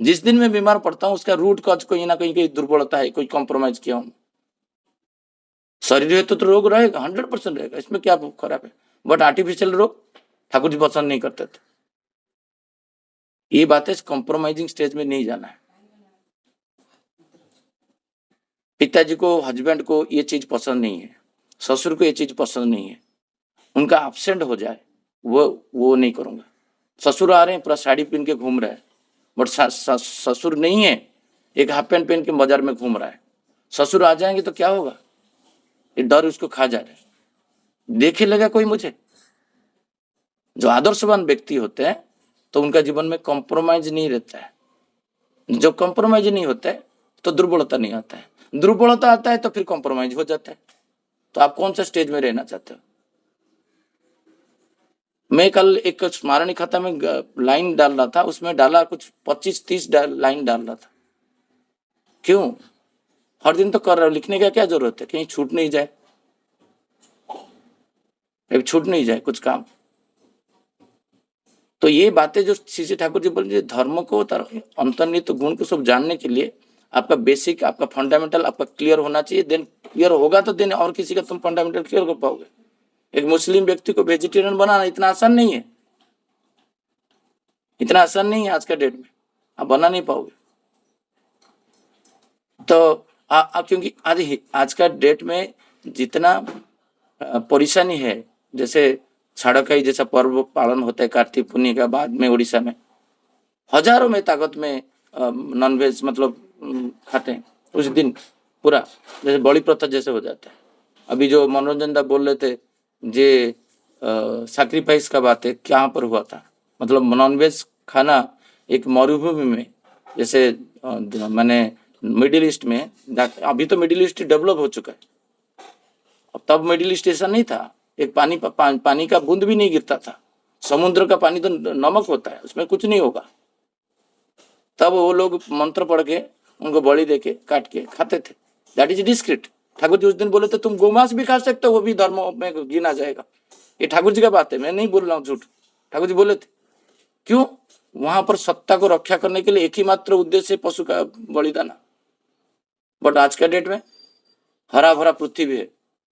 जिस दिन मैं बीमार पड़ता हूँ उसका रूट कॉज कोई ना कहीं दुर्बलता है, कोई कॉम्प्रोमाइज किया हूँ। शरीर है तो रोग रहेगा, 100% रहेगा, इसमें क्या खराब है। बट आर्टिफिशियल रोग ठाकुर जी पसंद नहीं करते थे। ये बातें कॉम्प्रोमाइजिंग स्टेज में नहीं जाना है। पिताजी को, हस्बैंड को ये चीज पसंद नहीं है, ससुर को ये चीज पसंद नहीं है, उनका एब्सेंट हो जाए वो नहीं करूंगा। ससुर आ रहे हैं पूरा साड़ी पहन के घूम रहे हैं, बट ससुर नहीं है, एक हाफ पैंट पहन के बाजार में घूम रहा है, ससुर आ जाएंगे तो क्या होगा, ये डर उसको खा जा रहा है। देखे लगा कोई मुझे? जो आदर्शवान व्यक्ति होते हैं तो उनका जीवन में कॉम्प्रोमाइज नहीं रहता है। जो कॉम्प्रोमाइज नहीं होता है तो दुर्बलता नहीं आता है, दुर्बलता आता है तो फिर कॉम्प्रोमाइज हो जाता है। तो आप कौन सा स्टेज में रहना चाहते हो? मैं कल एक स्मरणी खाता में लाइन डाल रहा था, उसमें डाला कुछ 25-30 लाइन डाल रहा था। क्यों? हर दिन तो कर रहा हूं, लिखने का क्या जरूरत है? कहीं छूट नहीं जाए, छूट नहीं जाए कुछ काम। तो ये बातें जो श्री ठाकुर जी बोले, धर्म को अंतर्निहित गुण को सब जानने के लिए आपका बेसिक, आपका फंडामेंटल आपका क्लियर होना चाहिए। देन क्लियर होगा तो देन और किसी का तुम फंडामेंटल क्लियर कर पाओगे। एक मुस्लिम व्यक्ति को वेजिटेरियन बनाना इतना आसान नहीं है, इतना आसान नहीं है आज का डेट में, आप बना नहीं पाओगे। तो क्योंकि आज का डेट में जितना परेशानी है, जैसे छाड़खाई जैसा पर्व पालन होता है कार्तिक पुण्य का, बाद में उड़ीसा में हजारों में ताकत में नॉनवेज मतलब खाते हैं उस दिन, पूरा जैसे बड़ी प्रथा जैसे हो जाता है। अभी जो मनोरंजन दा बोल रहे थे जे सैक्रिफाइस का बात है, क्या पर हुआ था, मतलब नॉनवेज खाना एक मरुभूमि में, जैसे मैंने मिडिल ईस्ट में, अभी तो मिडिल ईस्ट डेवलप हो चुका है, अब तब मिडिल ईस्ट ऐसा नहीं था, एक पानी का बूंद भी नहीं गिरता था। समुद्र का पानी तो नमक होता है, उसमें कुछ नहीं होगा। तब वो लोग मंत्र पढ़ के उनको बलि देके काट के खाते थे। That is discrete. Thakur ji उस दिन बोले थे तुम गोमांस भी खा सकते हो, वो भी धर्म में गिना जाएगा। ये ठाकुर जी का बात है, मैं नहीं बोल रहा हूँ झूठ, ठाकुर जी बोले थे। क्यों? वहां पर सत्ता को रक्षा करने के लिए एक ही मात्र उद्देश्य पशु का बलिदान। बट आज का डेट में हरा भरा पृथ्वी है,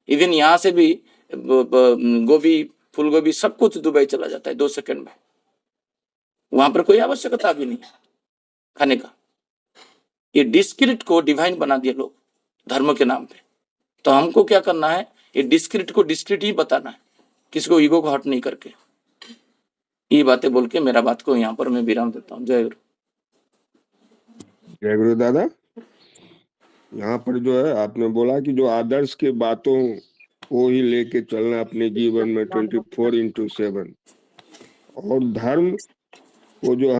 इवन यहाँ से भी गोभी, फूल गोभी सब कुछ दुबई चला जाता है 2 सेकंड में। वहां पर कोई आवश्यकता भी नहीं खाने का। ये डिस्क्रीट को डिवाइन बना दिया लोग धर्म के नाम पे। तो हमको क्या करना है, ये डिस्क्रीट को डिस्क्रीट ही बताना है, किसी को ईगो को हर्ट नहीं करके। ये बातें बोल के मेरा बात को यहाँ पर मैं विराम देता हूँ। जय गुरु। जय गुरु दादा। यहाँ पर जो है आपने बोला कि जो आदर्श के बातों को ही लेके चलना अपने जीवन में 24/7, और धर्म को जो